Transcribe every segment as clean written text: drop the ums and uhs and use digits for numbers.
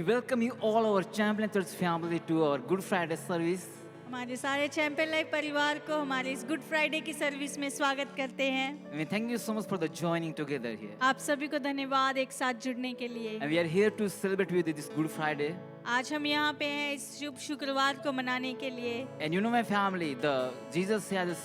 welcome you all our Champion Church family to our Good Friday service. हमारे सारे champion life परिवार को हमारे इस गुड फ्राइडे की सर्विस में स्वागत करते हैं। We thank you so much for the joining together here. आप सभी को धन्यवाद एक साथ जुड़ने के लिए। And we are here to celebrate with you this Good Friday. आज हम यहाँ पे हैं इस शुभ शुक्रवार को मनाने के लिए। And you know my family, the Jesus has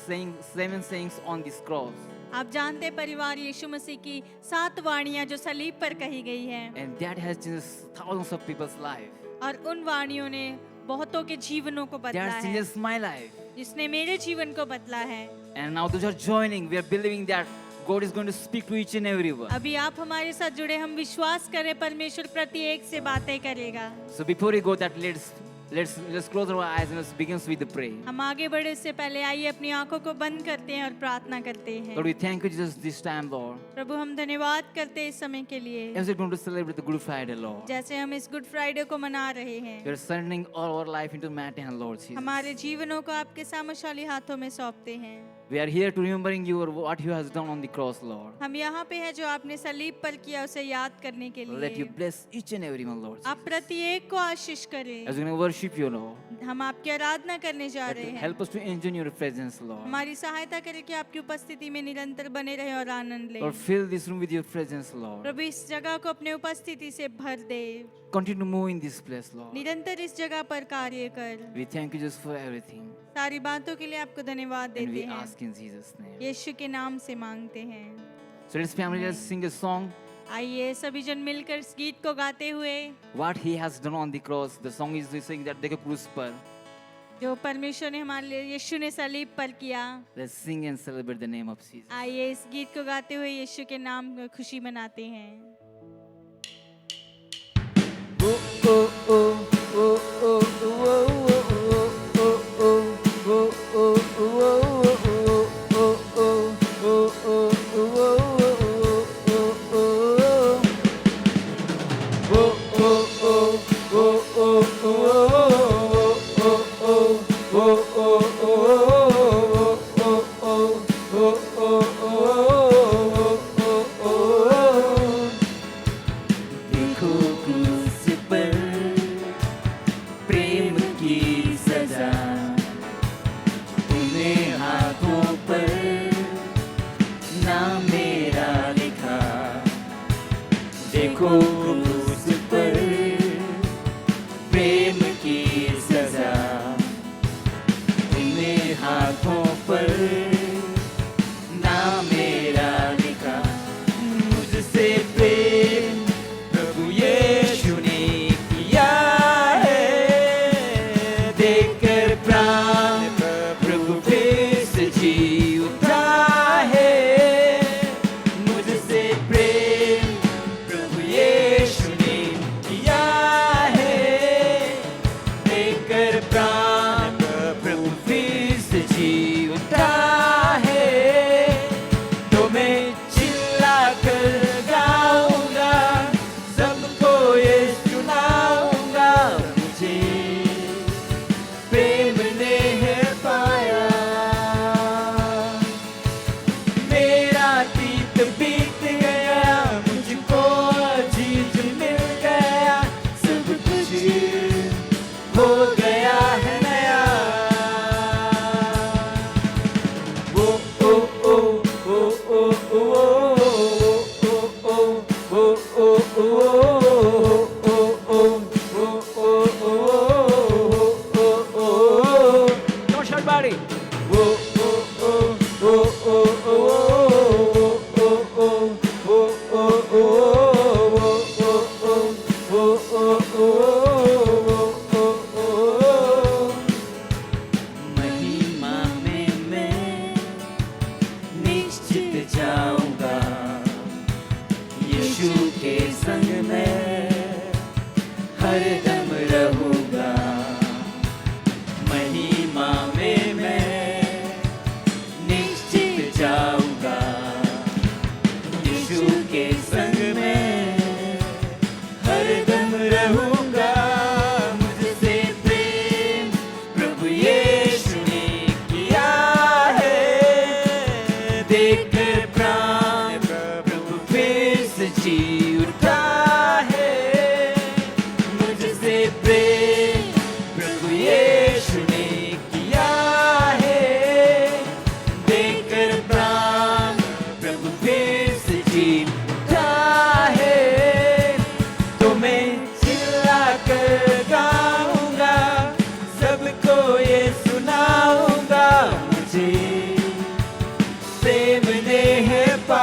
seven sayings on this cross. आप जानते हैं परिवार यीशु मसीह की 7 वाणियाँ जो सलीब पर कही गई हैं। And that has changed thousands of people's life. और उन वाणियों ने बहुतों के जीवनों को बदला That है, changes my life. जिसने मेरे जीवन को बदला है। And now those who are joining, we are believing that God is going to speak to each and everyone. अभी आप हमारे साथ जुड़े, हम विश्वास करें परमेश्वर प्रत्येक से बातें करेगा। So before we go that, let's close our eyes and let's begin with the prayer. हम आगे बढ़े से पहले आइए अपनी आंखों को बंद करते हैं और प्रार्थना करते हैं। Lord, we thank you Jesus this time, Lord. प्रभु हम धन्यवाद करते हैं इस समय के लिए, As we're going to celebrate the Good Friday, Lord. जैसे हम इस गुड फ्राइडे को मना रहे We हैं। are surrendering all our life into mighty hand, Lord Jesus. हमारे जीवनों को आपके सामर्थ्यशाली हाथों में सौंपते हैं। We are here to remembering you or what you has done on the cross, Lord. हम यहाँ पे हैं जो आपने सलीब पर किया उसे याद करने के Let you लिए। bless each and everyone, Lord. आप प्रत्येक को आशीष करें। As we're going to worship you, Lord. हम आपकी आराधना करने जा Let रहे you हैं। help us to enjoy your presence, Lord. हमारी सहायता करें कि आपकी उपस्थिति में निरंतर बने रहे और आनंद लें। Lord, fill this room with your presence, Lord. प्रभु इस जगह को अपने उपस्थिति से भर दे। Continue to move in this place, Lord. निरंतर इस जगह पर कार्य कर। We thank you just for everything. सारी बातों के लिए आपको धन्यवाद And देते we हैं। ask in Jesus' name. यीशु के नाम से मांगते हैं। So let's family, let's sing a song. आइए सभी जन मिलकर इस गीत को गाते हुए, What he has done on the cross. The song is saying that देखो क्रूस पर. जो परमेश्वर ने हमारे लिए यीशु ने सलीब पर किया। Let's sing and celebrate the name of Jesus. आइए इस गीत को गाते हुए यीशु के नाम में खुशी मनाते हैं। Oh, oh, oh, oh, oh, oh, oh, oh, oh, oh, oh, oh, oh, oh.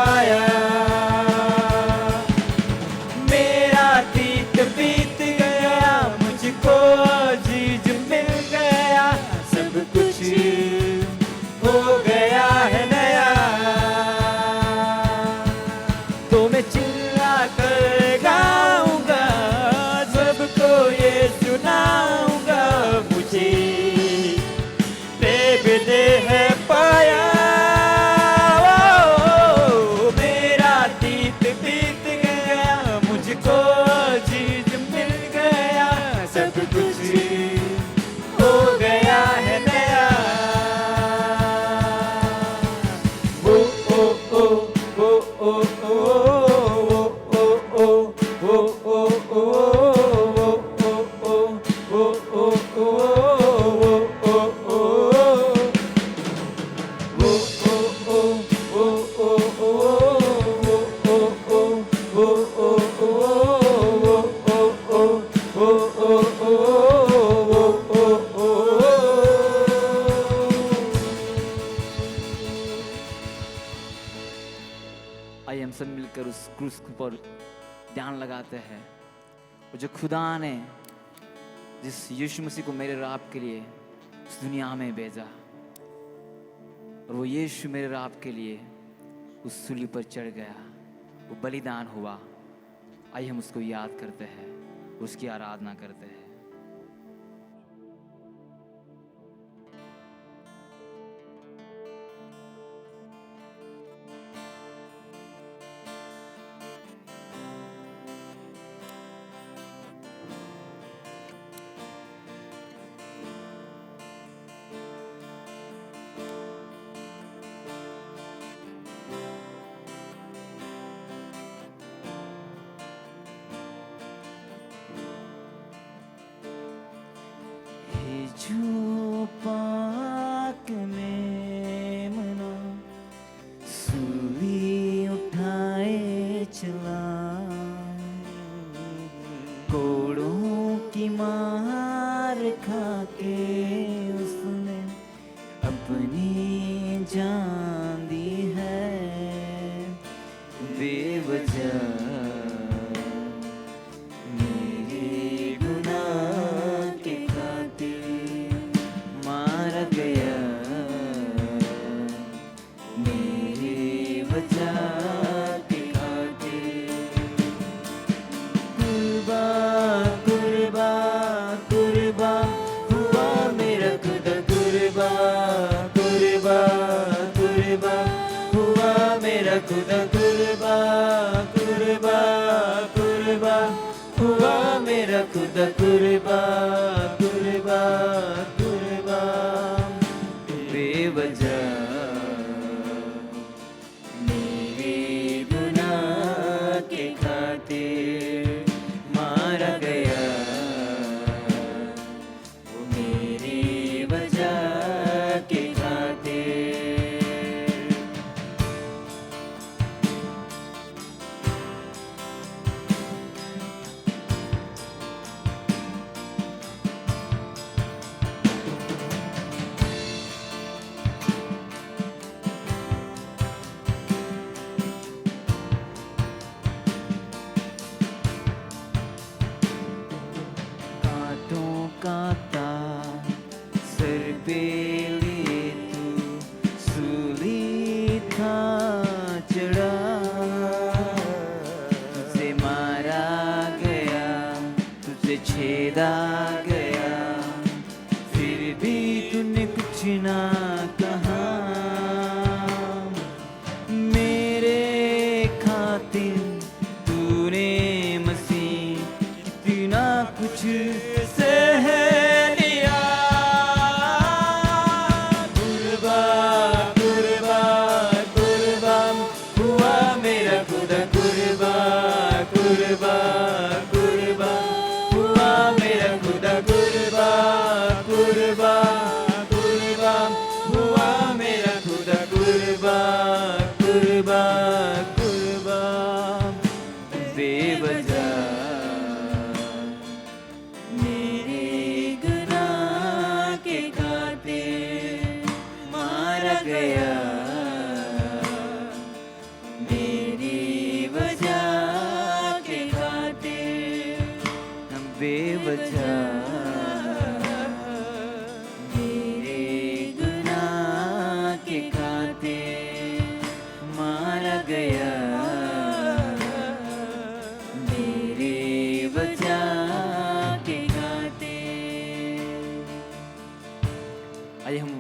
पाया। मेरा अतीत बीत गया, मुझको जीज मिल गया, सब कुछ हो गया है नया। तो मैं चिल्ला कर गाऊंगा, सबको ये सुनाऊंगा, मुझे बेबदे है पाया। ओ, मेरा अतीत बीत गया, मुझको जीज मिल गया, सब कुछ हो गया है नया। ओ ओ ओ ओ ओ ओ ओ ओ ओ ओ ओ आइए हम सब मिलकर उस क्रूस पर ध्यान लगाते हैं। वो जो खुदा ने जिस यीशु मसीह को मेरे और आपके लिए इस दुनिया में भेजा, और वो यीशु मेरे और आपके लिए उस सूली पर चढ़ गया, वो बलिदान हुआ। आइए हम उसको याद करते हैं, उसकी आराधना करते हैं। जो पाक में मना सूली उठाए चला, कोड़ों की मार खाके उसने अपनी जान दी है। बेवजह खुदा कुर्बा कुर्बा कुर्बा हुआ मेरा खुदा कुर्बा कुर्बा कुर्बा। बेवजह मेरे गुनाह के खातिर मारा गया, वो मेरी वजह के खातिर। मेरी वजह के खातिर, बेवजह मेरे गुनाह के खातिर मारा गया, मेरे वजह के खातिर। आइए हम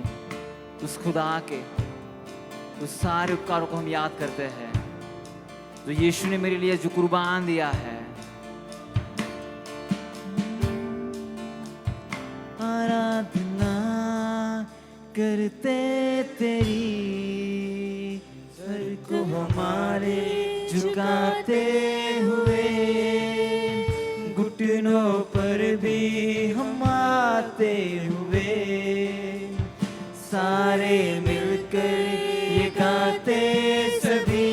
उस खुदा के उस सारे उपकारों को हम याद करते हैं जो यीशु ने मेरे लिए जो कुर्बान दिया है। आराधना करते तेरी, सर को हमारे झुकाते हुए, घुटनों पर भी हम आते हुए, सारे मिलकर ये गाते सभी,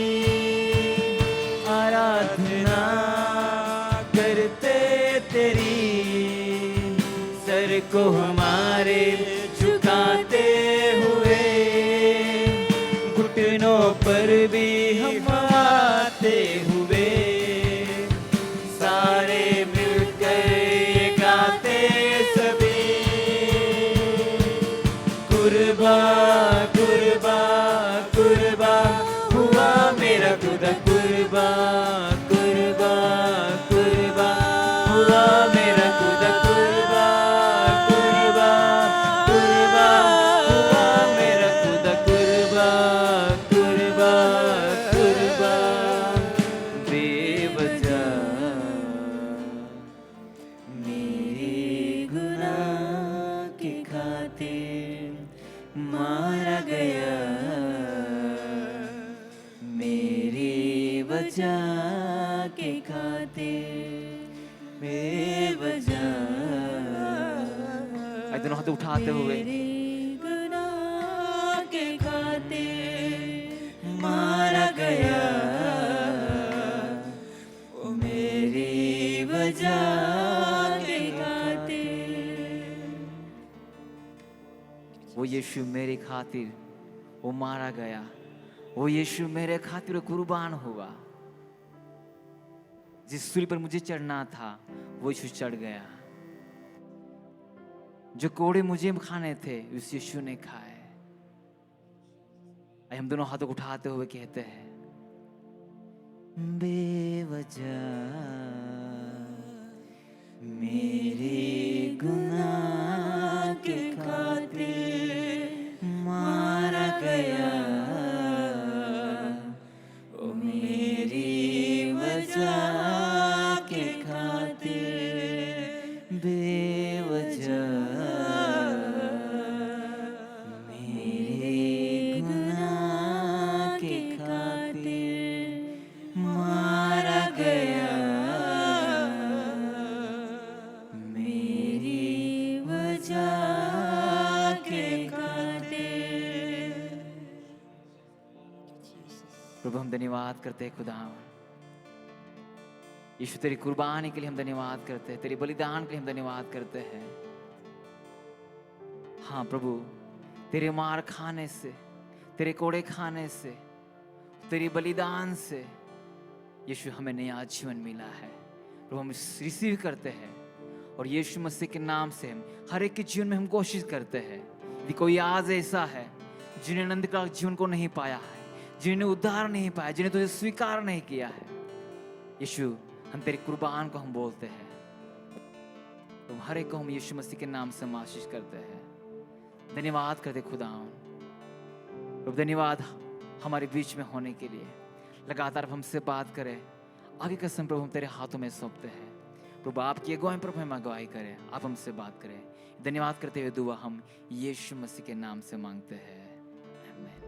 आराधना करते तेरी, सर को हमारे झुकाते हुए, घुटनों पर भी हम आते हुए, सारे मिलकर ये गाते सभी, कुर्बा कुर्बा कुर्बा हुआ मेरा खुदा, कुर्बा कुर्बा कुर्बा हुआ मेरा खुदा, कुर्बा कुर्बा कुर्बा हुआ मेरा खुदा, कुर्बा कुर्बा कुर्बा बेवजह मेरे गुनाह के खातिर मारा गया, मेरी वजह के खातिर बेवजह। आइए दोनों हाथ उठाते हुए मेरे गुनाह के खातिर मारा गया, ओ मेरी वजह के खातिर। वो यीशु मेरे खातिर वो मारा गया, वो यीशु मेरे खातिर कुर्बान हुआ। जिस सूली पर मुझे चढ़ना था वो यीशु चढ़ गया, जो कोड़े मुझे खाने थे उस यीशु ने खाए। आइए हम दोनों हाथों को उठाते हुए कहते हैं, बेवजह मेरे गुनाह के खातिर मारा गया, ओ मेरी वजह के खातिर बेवजह मेरे गुनाह के खातिर मारा गया, मेरी वजह के खातिर। प्रभु हम धन्यवाद करते हैं खुदा। यीशु तेरी कुर्बानी के लिए हम धन्यवाद करते हैं, तेरे बलिदान के लिए हम धन्यवाद करते हैं। हाँ प्रभु, तेरे मार खाने से, तेरे कोड़े खाने से, तेरे बलिदान से यीशु हमें नया जीवन मिला है। प्रभु हम रिसीव करते हैं और यीशु मसीह के नाम से हम हर एक के जीवन में हम कोशिश करते हैं। यदि कोई आज ऐसा है जिन्हें आनंद का जीवन को नहीं पाया है, जिन्हें उद्धार नहीं पाया, जिन्हें तुझे स्वीकार नहीं किया है, यीशु हम तेरी कुर्बान को हम बोलते हैं। तो हर एक को हम यीशु मसीह के नाम से हम आशीष करते हैं, धन्यवाद करते खुदा। प्रभु धन्यवाद हमारे बीच में होने के लिए, लगातार हमसे बात करे। आगे का समय प्रभु हम तेरे हाथों में सौंपते हैं। प्रभु आपकी अगुवाई प्रभु हम अगुवाई करें, आप हमसे बात करें। धन्यवाद करते हुए दुआ हम यीशु मसीह के नाम से मांगते हैं, आमीन।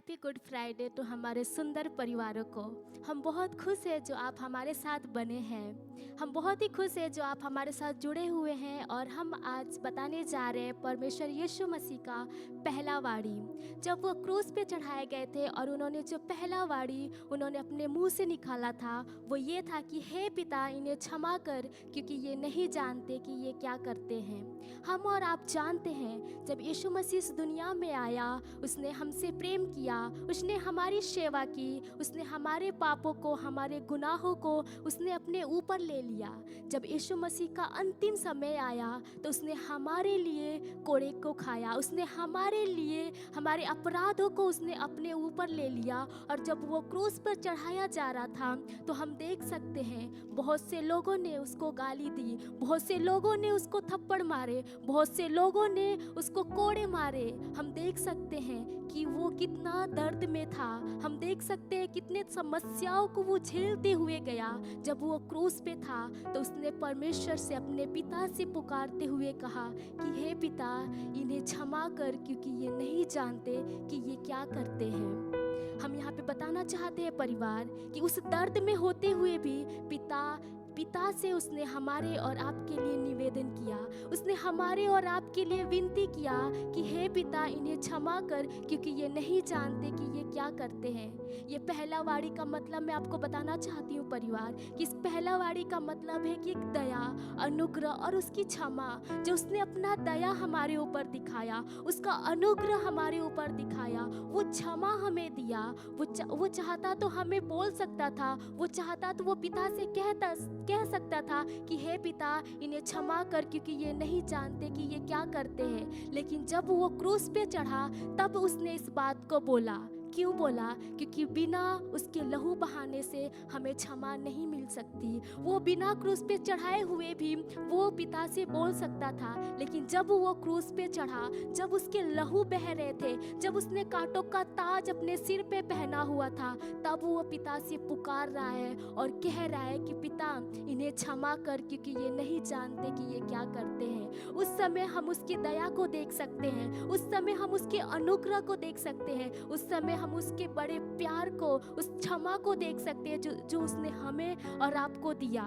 हैप्पी गुड फ्राइडे टू हमारे सुंदर परिवारों को। हम बहुत खुश हैं जो आप हमारे साथ बने हैं। हम बहुत ही खुश हैं जो आप हमारे साथ जुड़े हुए हैं। और हम आज बताने जा रहे हैं परमेश्वर यीशु मसीह का पहला वाणी। जब वो क्रूस पे चढ़ाए गए थे और उन्होंने जो पहला वाणी उन्होंने अपने मुंह से निकाला था वो ये था कि हे पिता, इन्हें क्षमा कर क्योंकि ये नहीं जानते कि ये क्या करते हैं। हम और आप जानते हैं जब यीशु मसीह इस दुनिया में आया उसने हमसे प्रेम किया, उसने हमारी सेवा की, उसने हमारे पापों को, हमारे गुनाहों को उसने अपने ऊपर ले लिया। जब यीशु मसीह का अंतिम समय आया तो उसने हमारे लिए कोड़े को खाया, उसने हमारे लिए हमारे अपराधों को उसने अपने ऊपर ले लिया। और जब वो क्रूस पर चढ़ाया जा रहा था तो हम देख सकते हैं बहुत से लोगों ने उसको गाली दी, बहुत से लोगों ने उसको थप्पड़ मारे, बहुत से लोगों ने उसको कोड़े मारे। हम देख सकते हैं कि वो कितना दर्द में था। हम देख सकते हैं कितने समस्याओं को वो झेलते हुए गया। जब वो क्रूस पे था तो उसने परमेश्वर से, अपने पिता से पुकारते हुए कहा कि हे पिता, इन्हें क्षमा कर क्योंकि ये नहीं जानते कि ये क्या करते हैं। हम यहाँ पे बताना चाहते हैं परिवार कि उस दर्द में होते हुए भी पिता से उसने हमारे और आपके लिए निवेदन किया। उसने हमारे और आपके लिए विनती किया कि हे पिता, इन्हें क्षमा कर क्योंकि ये नहीं जानते कि ये क्या करते हैं। ये पहला वाणी का मतलब मैं आपको बताना चाहती हूँ परिवार कि इस पहला वाणी का मतलब है कि एक दया, अनुग्रह और उसकी क्षमा। जो उसने अपना दया हमारे ऊपर दिखाया, उसका अनुग्रह हमारे ऊपर दिखाया, वो क्षमा हमें दिया। वो चाहता तो हमें बोल सकता था, वो चाहता तो वो पिता से कह सकता था कि हे पिता, इन्हें क्षमा कर क्योंकि ये नहीं जानते कि ये क्या करते हैं। लेकिन जब वो क्रूस पे चढ़ा तब उसने इस बात को बोला। क्यों बोला? क्योंकि बिना उसके लहू बहाने से हमें क्षमा नहीं मिल सकती। वो बिना क्रूस पे चढ़ाए हुए भी वो पिता से बोल सकता था, लेकिन जब वो क्रूस पे चढ़ा, जब उसके लहू बह रहे थे, जब उसने कांटों का ताज अपने सिर पे पहना हुआ था, तब वो पिता से पुकार रहा है और कह रहा है कि पिता, इन्हें क्षमा कर क्योंकि ये नहीं जानते कि ये क्या करते हैं। उस समय हम उसकी दया को देख सकते हैं, उस समय हम उसके अनुग्रह को देख सकते हैं, उस समय हम उसके बड़े प्यार को, उस क्षमा को देख सकते हैं जो उसने हमें और आपको दिया।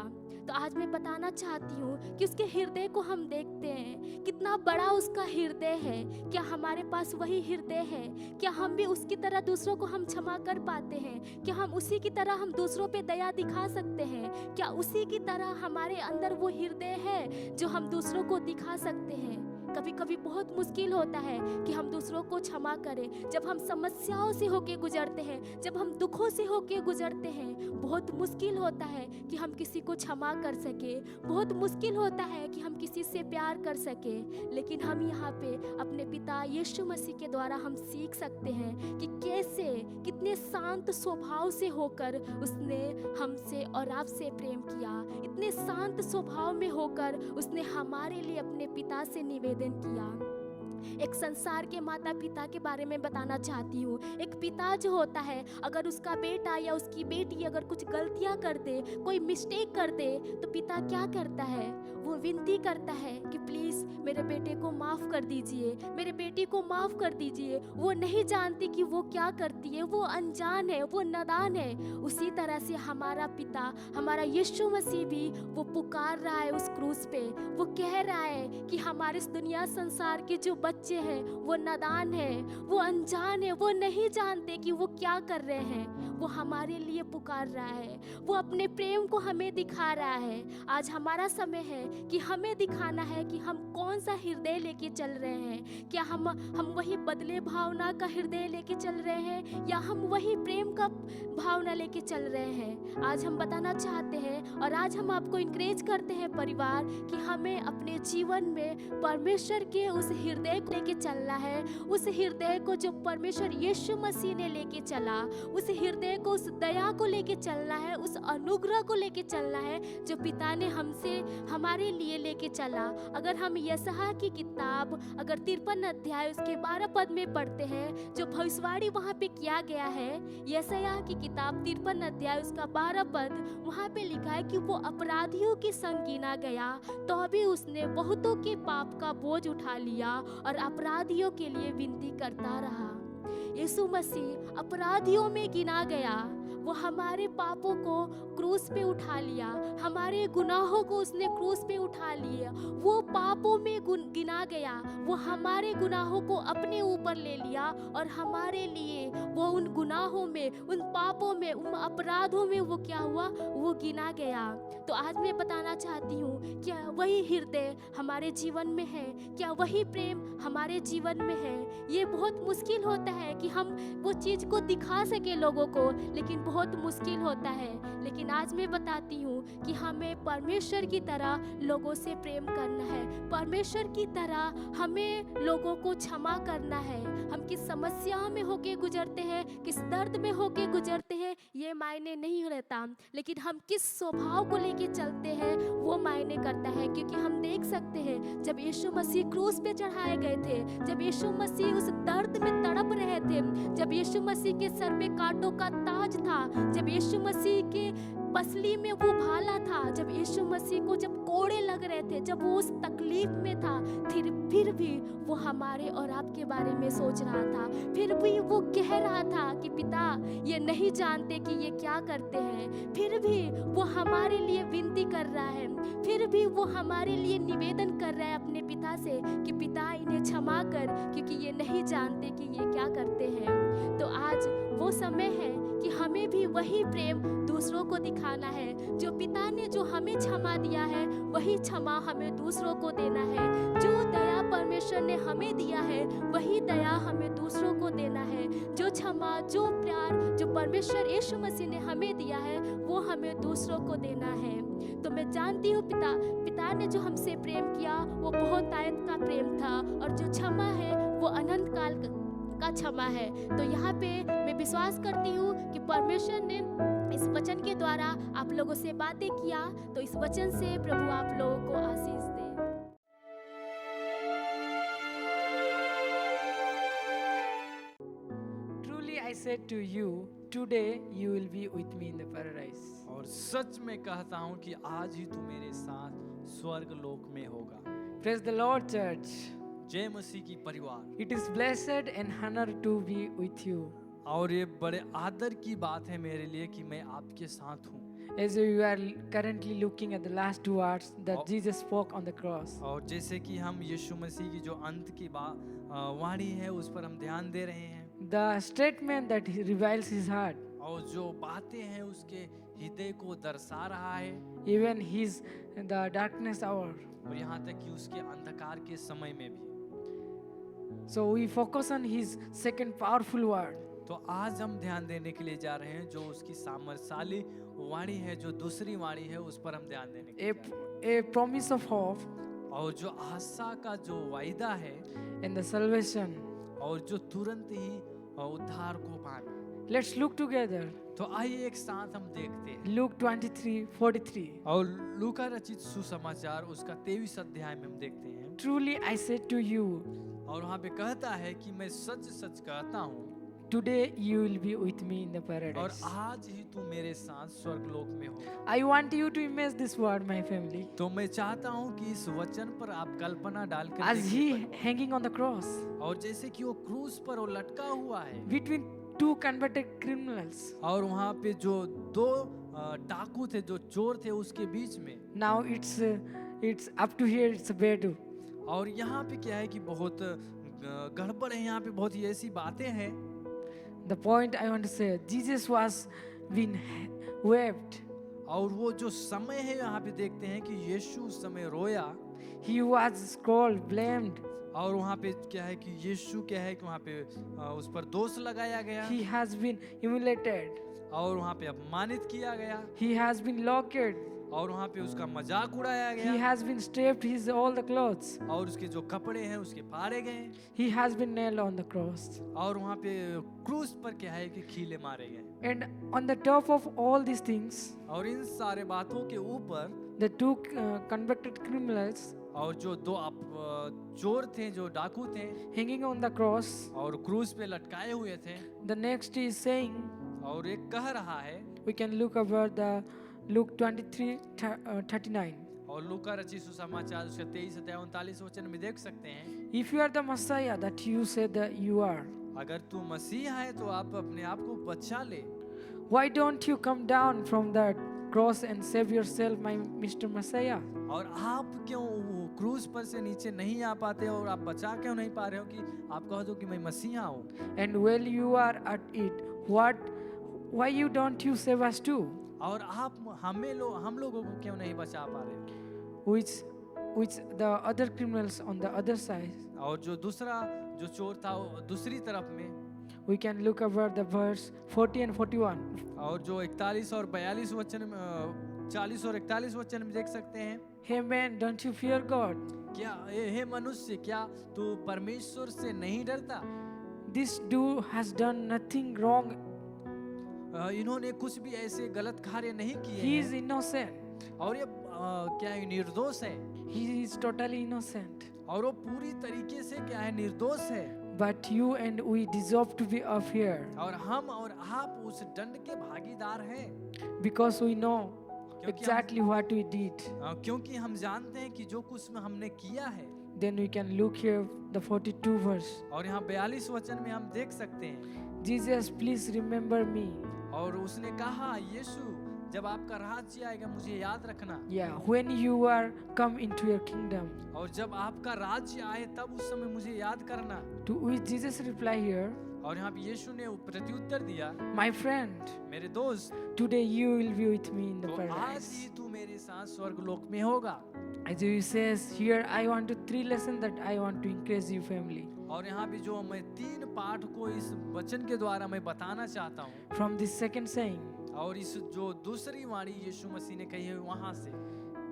तो आज मैं बताना चाहती हूँ कि उसके हृदय को हम देखते हैं, कितना बड़ा उसका हृदय है। क्या हमारे पास वही हृदय है? क्या हम भी उसकी तरह दूसरों को हम क्षमा कर पाते हैं? क्या हम उसी की तरह हम दूसरों पे दया दिखा सकते हैं? क्या उसी की तरह हमारे अंदर वो हृदय है जो हम दूसरों को दिखा सकते हैं? कभी कभी बहुत मुश्किल होता है कि हम दूसरों को क्षमा करें। जब हम समस्याओं से होके गुजरते हैं, जब हम दुखों से होके गुजरते हैं, बहुत मुश्किल होता है कि हम किसी को क्षमा कर सके, बहुत मुश्किल होता है कि हम किसी से प्यार कर सके। लेकिन हम यहाँ पे अपने पिता यीशु मसीह के द्वारा हम सीख सकते हैं कि कैसे, कितने शांत स्वभाव से होकर उसने हमसे और आपसे प्रेम किया। इतने शांत स्वभाव में होकर उसने हमारे लिए अपने पिता से निवेदन किया। एक संसार के माता पिता के बारे में बताना चाहती हूँ। एक पिता जो होता है, अगर उसका बेटा या उसकी बेटी अगर कुछ गलतियाँ कर दे, कोई मिस्टेक कर दे, तो पिता क्या करता है? वो विनती करता है कि प्लीज़ मेरे बेटे को माफ़ कर दीजिए, मेरे बेटी को माफ़ कर दीजिए। वो नहीं जानती कि वो क्या करती है, वो अनजान है, वो नादान है। उसी तरह से हमारा पिता, हमारा यीशु मसीह भी वो पुकार रहा है उस क्रूस पे। वो कह रहा है कि हमारे इस दुनिया संसार के जो बच्चे हैं वो नादान है, वो अनजान है, वो नहीं जानते कि वो क्या कर रहे हैं। वो हमारे लिए पुकार रहा है, वो अपने प्रेम को हमें दिखा रहा है। आज हमारा समय है कि हमें दिखाना है कि हम कौन सा हृदय लेके चल रहे हैं। क्या हम वही बदले भावना का हृदय लेके चल रहे हैं या हम वही प्रेम का भावना लेके चल रहे हैं? आज हम बताना चाहते हैं और आज हम आपको इंकरेज करते हैं परिवार कि हमें अपने जीवन में परमेश्वर के उस हृदय को लेके चलना है। उस हृदय को जो परमेश्वर यीशु मसीह ने लेके चला, उस हृदय को, उस दया को लेके चलना है, उस अनुग्रह को लेके चलना है जो पिता ने हमसे हमारे लिए लेके चला। अगर हम यशायाह की किताब अगर 53 अध्याय उसके 12 पद में पढ़ते हैं, जो भविष्यवाणी वहाँ पे किया गया है, यशायाह की किताब 53 अध्याय उसका 12 पद, वहाँ पे लिखा है कि वो अपराधियों के संग गिना गया तो भी उसने बहुतों के पाप का बोझ उठा लिया और अपराधियों के लिए विनती करता रहा। यीशु मसीह अपराधियों में गिना गया, वो हमारे पापों को क्रूस पे उठा लिया, हमारे गुनाहों को उसने क्रूस पे उठा लिया, वो पापों में गिना गया, वो हमारे गुनाहों को अपने ऊपर ले लिया और हमारे लिए वो उन गुनाहों में, उन पापों में, उन अपराधों में वो क्या हुआ, वो गिना गया। तो आज मैं बताना चाहती हूँ, क्या वही हृदय हमारे जीवन में है? क्या वही प्रेम हमारे जीवन में है? ये बहुत मुश्किल होता है कि हम वो चीज़ को दिखा सके लोगों को, लेकिन बहुत मुश्किल होता है। लेकिन आज मैं बताती हूँ कि हमें परमेश्वर की तरह लोगों से प्रेम करना है, परमेश्वर की तरह हमें लोगों को क्षमा करना है। हम किस समस्याओं में होके गुजरते हैं, किस दर्द में होके गुजरते हैं, ये मायने नहीं रहता, लेकिन हम किस स्वभाव को लेके चलते हैं वो मायने करता है। क्योंकि हम देख सकते हैं जब यीशु मसीह क्रूस पे चढ़ाए गए थे, जब यीशु मसीह उस दर्द में तड़प रहे थे, जब यीशु मसीह के सर पे कांटों का ताज था, जब यीशु मसीह के पसली में वो भाला था, जब यीशु मसीह को जब कोड़े लग रहे थे, जब वो उस तकलीफ में था, फिर भी वो हमारे और आपके बारे में सोच रहा था। फिर भी वो कह रहा था कि पिता ये नहीं जानते कि ये क्या करते हैं। फिर भी वो हमारे लिए विनती कर रहा है, फिर भी वो हमारे लिए निवेदन कर रहा है अपने पिता से कि पिता इन्हें क्षमा कर, क्योंकि ये नहीं जानते कि ये क्या करते हैं। तो आज वो समय है कि हमें भी वही प्रेम दूसरों को दिखाना है। जो पिता ने जो हमें क्षमा दिया है, वही क्षमा हमें दूसरों को देना है। जो दया परमेश्वर ने हमें दिया है, वही दया हमें दूसरों को देना है। जो क्षमा, जो प्यार जो परमेश्वर यीशु मसीह ने हमें दिया है, वो हमें दूसरों को देना है। तो मैं जानती हूँ पिता ने जो हमसे प्रेम किया वो बहुत आयत का प्रेम था, और जो क्षमा है वो अनंत काल का क्षमा है। तो यहाँ पे मैं विश्वास करती हूँ कि परमेश्वर ने इस वचन के द्वारा आप लोगों से बातें किया, तो इस वचन से प्रभु आप लोगों को आशीष दे। Truly I said to you, today you will be with me in the paradise. और सच में कहता हूँ कि आज ही तू मेरे साथ स्वर्ग लोक में होगा। Praise the Lord, church. जय मसीह की परिवार। It is blessed and honor to be with you. और ये बड़े आदर की बात है मेरे लिए कि मैं आपके साथ हूँ। As you are currently looking at the last two words that Jesus spoke on the cross. और जैसे कि हम यीशु मसीह की जो अंत की वाणी है उस पर हम ध्यान दे रहे हैं। The statement that he reveals his heart, और जो बातें हैं उसके हृदय को दर्शा रहा है, even his the darkness hour. और यहाँ तक कि उसके अंधकार के समय में भी। So we focus on his second powerful word. तो आज हम ध्यान देने के लिए जा रहे हैं जो उसकी सामर्थ्यशाली वाणी है, जो दूसरी वाणी है उस पर हम ध्यान देने के लिए जा रहे हैं। A promise of hope और जो आशा का जो वायदा है and the salvation. और जो तुरंत ही उद्धार को पाना। Let's look together. तो आइए एक साथ हम देखते हैं। Luke 23:43. और लूका रचित सुसमाचार उसका 23 अध्याय में हम देखते हैं। Truly I said to you, और वहाँ पे कहता है कि मैं सच सच कहता हूँ, today you will be with me in the और paradise. आज ही तू मेरे साथ स्वर्गलोक में होगा। I want you to imagine this word, my family. तो मैं चाहता हूँ कि इस वचन पर आप कल्पना डालकर As देखिए he hanging on the cross और जैसे कि वो क्रूस पर वो लटका हुआ है, between two converted criminals. और वहाँ पे जो दो डाकू थे, जो चोर थे, उसके बीच में। Now it's up to here. It's bad. और यहाँ पे क्या है कि बहुत गड़बड़ है, यहाँ पे बहुत ही ऐसी बातें हैं। The point I want to say, Jesus was being whipped. और वो जो समय है यहाँ पे देखते हैं कि यीशु उस समय रोया, He was scolded, blamed. और वहाँ पे क्या है कि यीशु क्या है कि वहाँ पे उस पर दोष लगाया गया, He has been humiliated. और वहाँ पे अपमानित किया गया, He has been locked. और वहाँ पे उसका मजाक उड़ाया He गया, has been stripped his all the clothes. और उसके जो कपड़े हैं उसके फाड़े गए, He has been nailed on the cross. और वहाँ पे क्रूस पर क्या है कि खीले मारे गए। And on the top of all these things, और इन सारे बातों के ऊपर the two convicted criminals और जो दो चोर थे, जो डाकू थे, hanging on the cross, और क्रूस पे लटकाए हुए थे। the next is saying, और एक कह रहा है, we can look over the Luke 23:39. और लूका रचित सुसमाचार उसका 23 अध्याय 39 वचन में देख सकते हैं, If you are the Messiah that you said that you are, अगर तू मसीहा है तो आप अपने आप को बचा ले। Why don't you come down from that cross and save yourself, my Mr. Messiah? और आप क्यों वो क्रूज पर से नीचे नहीं आ पाते और आप बचा क्यों नहीं पा रहे हो कि आप कह दो कि मैं मसीहा हूँ। And while you are at it, why you don't you save us too? और आप हम लोगों को क्यों नहीं बचा पा रहे Which the other criminals on the other side. और जो दूसरा जो चोर था वो दूसरी तरफ में, We can look over the verse 40 and 41. और जो 41 और 42 वचन में 40 और 41 वचन में देख सकते हैं। Hey man, don't you fear God? क्या हे मनुष्य, क्या तू परमेश्वर से नहीं डरता? This dude has done nothing wrong. इन्होंने कुछ भी ऐसे गलत कार्य नहीं किए He is हैं innocent. और ये क्या है, निर्दोष है He is totally innocent. और वो पूरी तरीके से क्या है, निर्दोष है। But you and we deserve to be up here और हम और आप उस दंड के भागीदार हैं because we know क्योंकि exactly what we did. क्योंकि हम जानते हैं कि जो कुछ हमने किया है। Then we can look here the 42 verse. और यहाँ 42 वचन में हम देख सकते हैं, Jesus, please remember me. और उसने कहा, यीशु जब आपका राज्य आएगा मुझे याद रखना। Yeah, when you are come into your kingdom. और जब आपका राज्य आए तब उस समय मुझे याद करना। To which Jesus reply here, और यहाँ पे यीशु ने प्रत्युत्तर दिया, my friend, मेरे दोस्त, today you will be with me in the तो आज paradise. ही तू मेरे साथ स्वर्ग लोक में होगा। As he says here, I want to 3 lessons that I want to encourage you family. और यहाँ पे जो मैं 3 पाठ को इस वचन के द्वारा मैं बताना चाहता हूँ। From this second saying, और इस जो दूसरी वाणी यीशु मसीह ने कही है वहाँ से,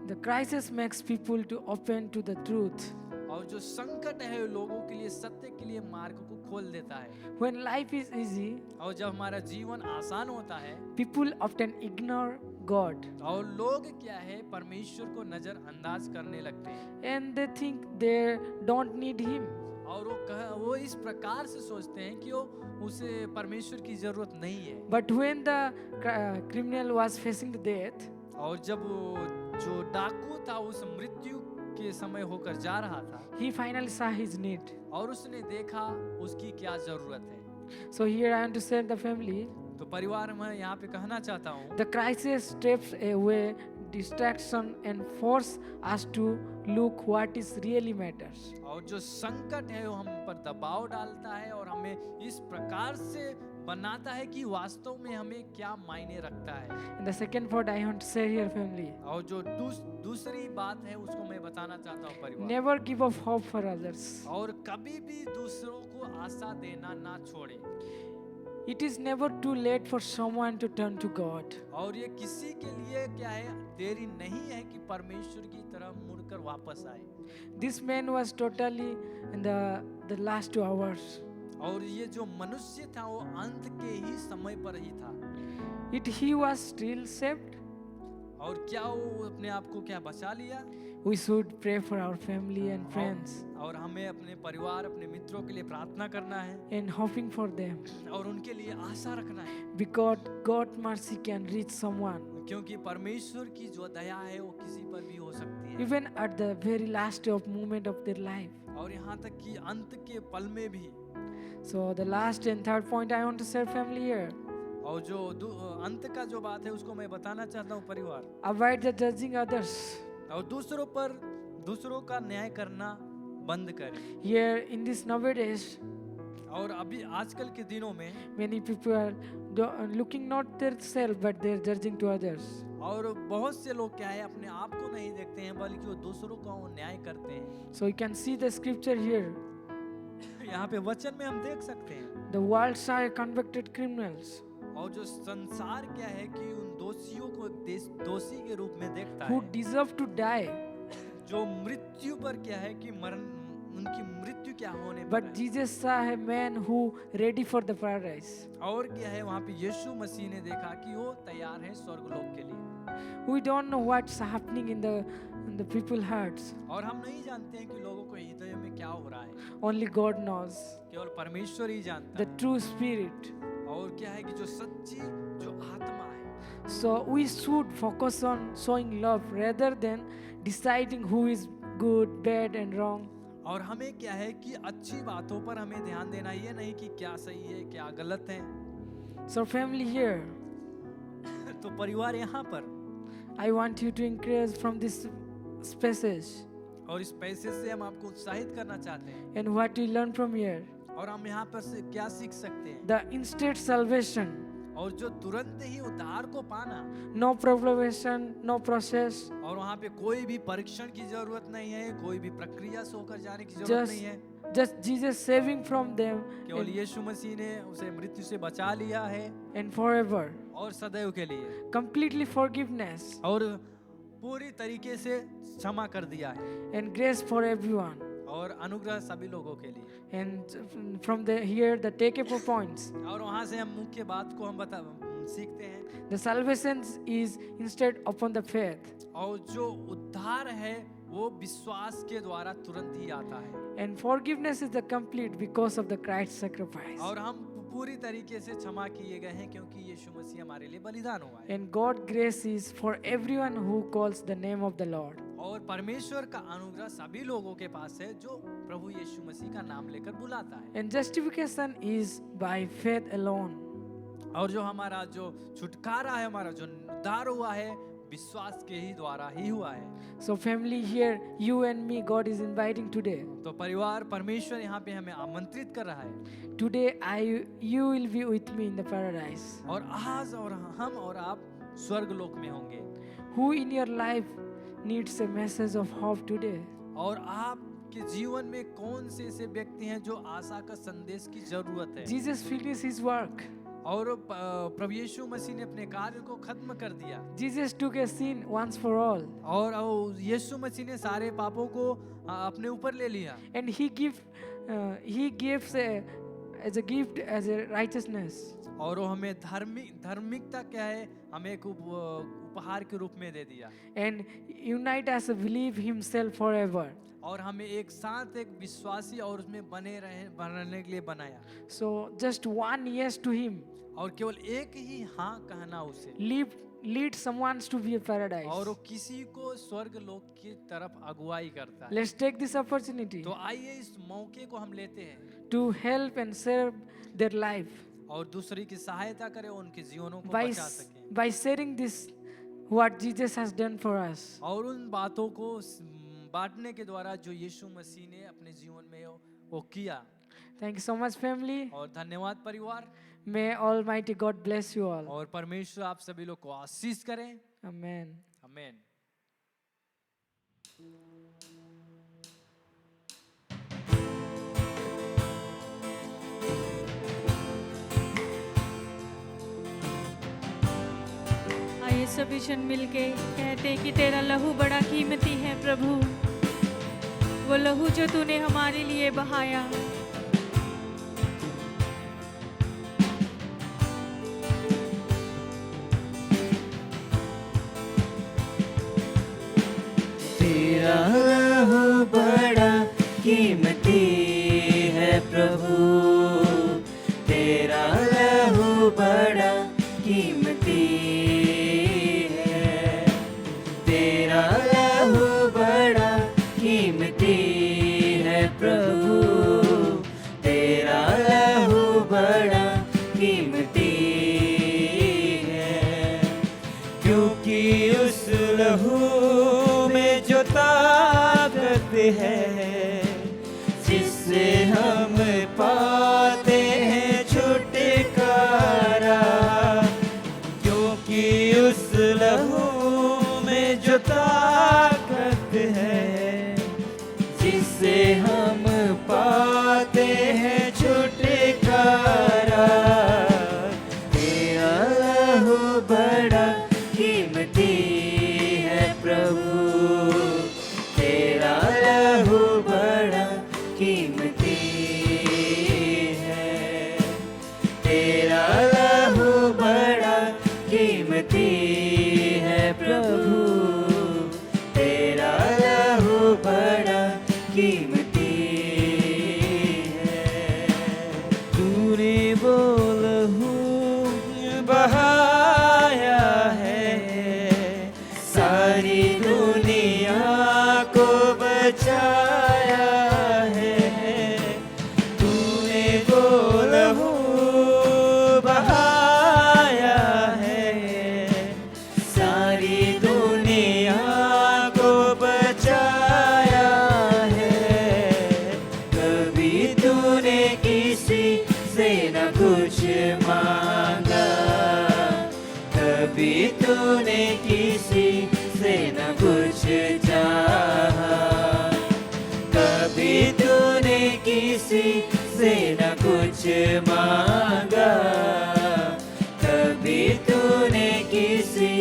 the crisis makes people to open to the truth. और जो संकट है लोगों के लिए सत्य के लिए मार्ग को खोल देता है। When life is easy, और जब हमारा जीवन आसान होता है people often ignore God और लोग क्या है परमेश्वर को नजरअंदाज करने लगते हैं and they think they don't need Him. और वो इस प्रकार से सोचते हैं कि उसे परमेश्वर की जरूरत नहीं है। But when the criminal was facing the death, और जब वो जो डाकू था उस मृत्यु के समय होकर जा रहा था, he finally saw his need. और उसने देखा उसकी क्या जरूरत है। So here I want to say the family, तो परिवार में यहाँ पे कहना चाहता हूँ, the crisis strips away distraction and force us to look what is really matters. और जो संकट है वो हम पर दबाव डालता है और हमें इस प्रकार से बनाता है कि वास्तव में हमें क्या मायने रखता है। And the second part I want to say here family, और जो दूसरी बात है उसको मैं बताना चाहता हूँ परिवार, never give up hope for others. और कभी भी दूसरों को आशा देना ना छोड़े। It is never too late for someone to turn to God. और ये किसी के लिए क्या है, देरी नहीं है कि परमेश्वर की तरफ मुड़कर वापस आए। This man was totally in the last 2 hours. और ये जो मनुष्य था वो अंत के ही समय पर ही था। He was still saved. और क्या वो अपने आप को क्या बचा लिया? We should pray for our family and friends और हमें अपने परिवार अपने मित्रों के लिए प्रार्थना करना है and hoping for them और उनके लिए आशा रखना है, because God's mercy can reach someone क्योंकि परमेश्वर की जो दया है वो किसी पर भी हो सकती है, even at the very last of moment of their life. और यहाँ तक कि अंत के पल में भी। So the last and third point I want to share family here. और जो अंत का जो बात है उसको मैं बताना चाहता हूँ परिवार, Avoid the judging others. और दूसरों का न्याय करना बंद करें। Here in this nowadays, और अभी आजकल के दिनों में many people are looking not their self but they're judging to others. और बहुत से लोग क्या है अपने आप को नहीं देखते हैं बल्कि वो दूसरों का वो न्याय करते हैं। So you can see the scripture here. यहाँ पे वचन में हम देख सकते हैं, The world are convicted criminals और जो संसार क्या है कि उन दोषियों को दोषी के रूप में देखता who है, deserve to die. जो मृत्यु पर क्या है कि मरण उनकी मृत्यु क्या होने पर But है। Jesus saw a man who ready for the paradise. और क्या है वहाँ पे यीशु मसीह ने देखा कि वो तैयार है स्वर्गलोक के लिए। We don't know what's happening in the people's hearts. और हम नहीं जानते हैं कि लोगों को हृदय में क्या हो रहा है, Only God knows. केवल परमेश्वर ही जानता The है। true spirit. और क्या है कि जो सच्ची जो आत्मा है, So we should focus on showing love rather than deciding who is good, bad and wrong. और हमें क्या है कि अच्छी बातों पर हमें ध्यान देना, ये नहीं कि क्या सही है क्या गलत है। So family here, तो परिवार यहाँ पर, I want you to encourage from this passage और इस पैसे से हम आपको उत्साहित करना चाहते हैं। and what you learn from here. और हम यहाँ पर से क्या सीख सकते हैं? The instant salvation, और जो तुरंत ही उद्धार को पाना, no probation, no process, और वहाँ पे कोई भी परीक्षण की जरूरत नहीं है, कोई भी प्रक्रिया से होकर जाने की जरूरत just, नहीं है। just Jesus saving from them केवल यीशु मसीह ने उसे मृत्यु से बचा लिया है and forever. और सदैव के लिए, Completely forgiveness और पूरी तरीके से क्षमा कर दिया है, and grace for everyone. और अनुग्रह सभी लोगों के लिए। And from the here the takeaway points. और वहाँ से हम मुख्य बात को हम सीखते हैं। The salvation is instead upon the faith, और जो उद्धार है वो विश्वास के द्वारा तुरंत ही आता है, and forgiveness is the complete because of the Christ sacrifice. और हम पूरी तरीके से क्षमा किए गए हैं क्योंकि यीशु मसीह हमारे लिए बलिदान हुआ है। And God grace is for everyone who calls the name of the Lord. और परमेश्वर का अनुग्रह सभी लोगों के पास है जो प्रभु यीशु मसीह का नाम लेकर बुलाता है। And justification is by faith alone. और जो हमारा जो छुटकारा है, हमारा जो उद्धार हुआ है, विश्वास के ही द्वारा ही हुआ है। So family here, you and me, God is inviting today. तो परिवार, परमेश्वर यहाँ पे हमें आमंत्रित कर रहा है। Today you will be with me in the paradise. और आज और हम और आप स्वर्ग लोक में होंगे। Who in your life needs a message of hope today? और आपके जीवन में कौन से ऐसे व्यक्ति हैं जो आशा का संदेश की जरूरत है? Jesus finished his work. और प्रभु यीशु मसीह ने अपने कार्य को खत्म कर दिया, Jesus took a sin once for all. और यीशु मसीह ने सारे पापों को अपने ऊपर ले लिया, And he gives as a gift as a righteousness. और वो हमें धार्मिकता क्या है, हमें एक उपहार के रूप में दे दिया, And unite us to believe himself forever. और हमें एक साथ एक विश्वासी और उसमें बनने के लिए बनाया। So just one yes to him. और केवल एक ही हाँ कहना उसे, Lead someone to be a paradise. और वो किसी को स्वर्ग लोक की तरफ अगुवाई करता है। Let's take this opportunity तो आइए इस मौके को हम लेते हैं to help and serve their life और दूसरी की सहायता करें, उनके जीवनों को by बचा सकें, by sharing this what Jesus has done for us. और उन बातों को बांटने के द्वारा जो यीशु मसीह ने अपने जीवन में वो किया। Thank you so much, family. और धन्यवाद परिवार, May Almighty God bless you all. और परमेश्वर आप सभी लोग को आशीष करें। Amen. आमीन। आइए सभी जन मिलके कहते कि तेरा लहू बड़ा कीमती है प्रभु, वो लहू जो तूने हमारे लिए बहाया। तेरा लहू बड़ा कीमती है प्रभु, तेरा लहू बड़ा कीमती है, तेरा लहू बड़ा कीमती है प्रभु, तेरा लहू बड़ा कीमती है, क्योंकि उस लहू में जो ताकत है, जिससे हम पाते हैं छुटकारा, क्योंकि उस लहू में जो ताकत है, जिससे हम पाते हैं छुटकारा, तेरा लहू बड़ा कीमती है प्रभु, तेरा लहू कभी तूने किसी से न कुछ चाहा, कभी तूने किसी से न कुछ मांगा, कभी तूने किसी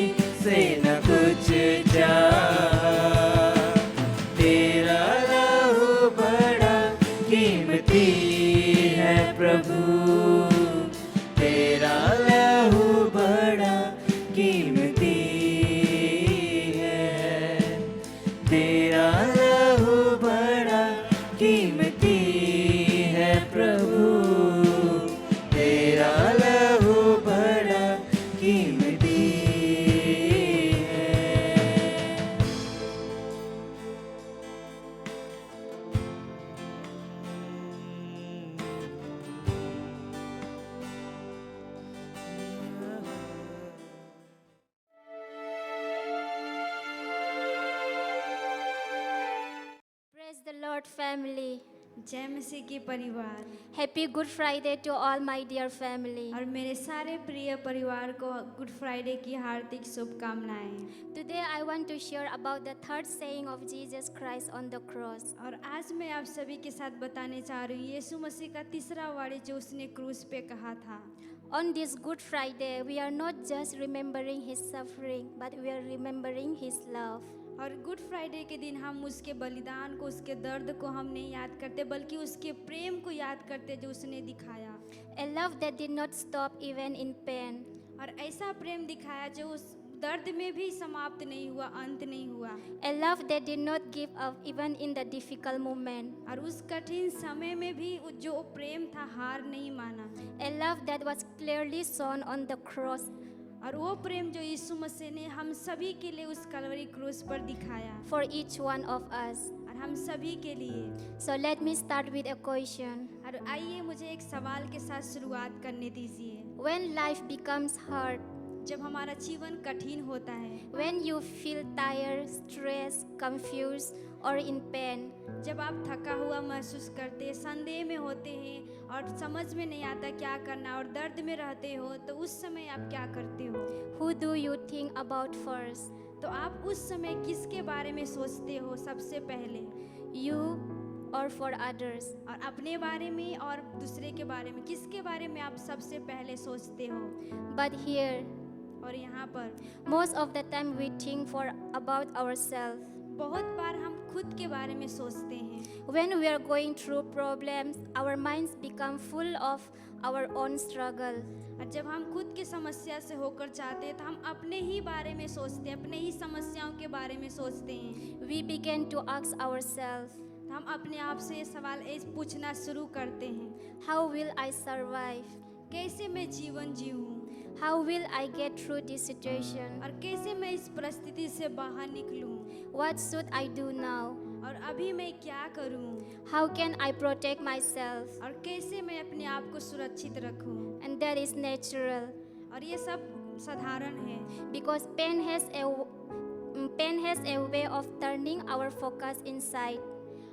से न कुछ चाहा। तेरा लहू बड़ा कीमती है प्रभु, तेरा लहू बड़ा कीमती है, तेरा लहू बड़ा कीमती है प्रभु, तेरा लहू बड़ा कीमती है। Praise the Lord, family. जय मसीह के परिवार Happy Good Friday to all my dear family. और मेरे सारे प्रिय परिवार को गुड फ्राइडे की हार्दिक शुभकामनाएं। Today I want to share about the third saying of Jesus Christ on the cross. और आज मैं आप सभी के साथ बताने चाह रही हूँ यीशु मसीह का तीसरा वाणी जो उसने क्रूस पे कहा था। On this Good Friday, we are not just remembering his suffering, but we are remembering his love. और गुड फ्राइडे के दिन हम उसके बलिदान को, उसके दर्द को हम नहीं याद करते बल्कि उसके प्रेम को याद करते जो उसने दिखाया। A love that did not stop even in pain. और ऐसा प्रेम दिखाया जो उस दर्द में भी समाप्त नहीं हुआ, अंत नहीं हुआ। A love that did not give up even in the difficult moment. और उस कठिन समय में भी जो प्रेम था हार नहीं माना। A love that was clearly shown on the cross. और वो प्रेम जो यीशु मसीह ने हम सभी के लिए उस कलवरी क्रूस पर दिखाया For each one of us. और हम सभी के लिए। So let me start with a question. और आइए मुझे एक सवाल के साथ शुरुआत करने दीजिए। When life becomes hard, जब हमारा जीवन कठिन होता है, when you feel tired, stressed, confused, or in pain, जब आप थका हुआ महसूस करते, संदेह में होते हैं और समझ में नहीं आता क्या करना और दर्द में रहते हो, तो उस समय आप क्या करते हो? who do you think about first? तो आप उस समय किसके बारे में सोचते हो सबसे पहले? You or for others? और अपने बारे में और दूसरे के बारे में, किसके बारे में आप सबसे पहले सोचते हो? But here, और यहाँ पर most of the time we think for about ourselves. बहुत बार हम खुद के बारे में सोचते हैं। When we are going through problems, our minds become full of our own struggle. और जब हम खुद की समस्या से होकर जाते हैं तो हम अपने ही बारे में सोचते हैं, अपने ही समस्याओं के बारे में सोचते हैं। We begin to ask ourselves, तो हम अपने आप से ये सवाल पूछना शुरू करते हैं, how will I survive? कैसे मैं जीवन जीऊँ? How will I get through this situation? और कैसे मैं इस परिस्थिति से बाहर निकलूँ? What should I do now? और अभी मैं क्या करूँ? How can I protect myself? और कैसे मैं अपने आप को सुरक्षित रखूँ? And that is natural और ये सब साधारण है because pain has a way of turning our focus inside.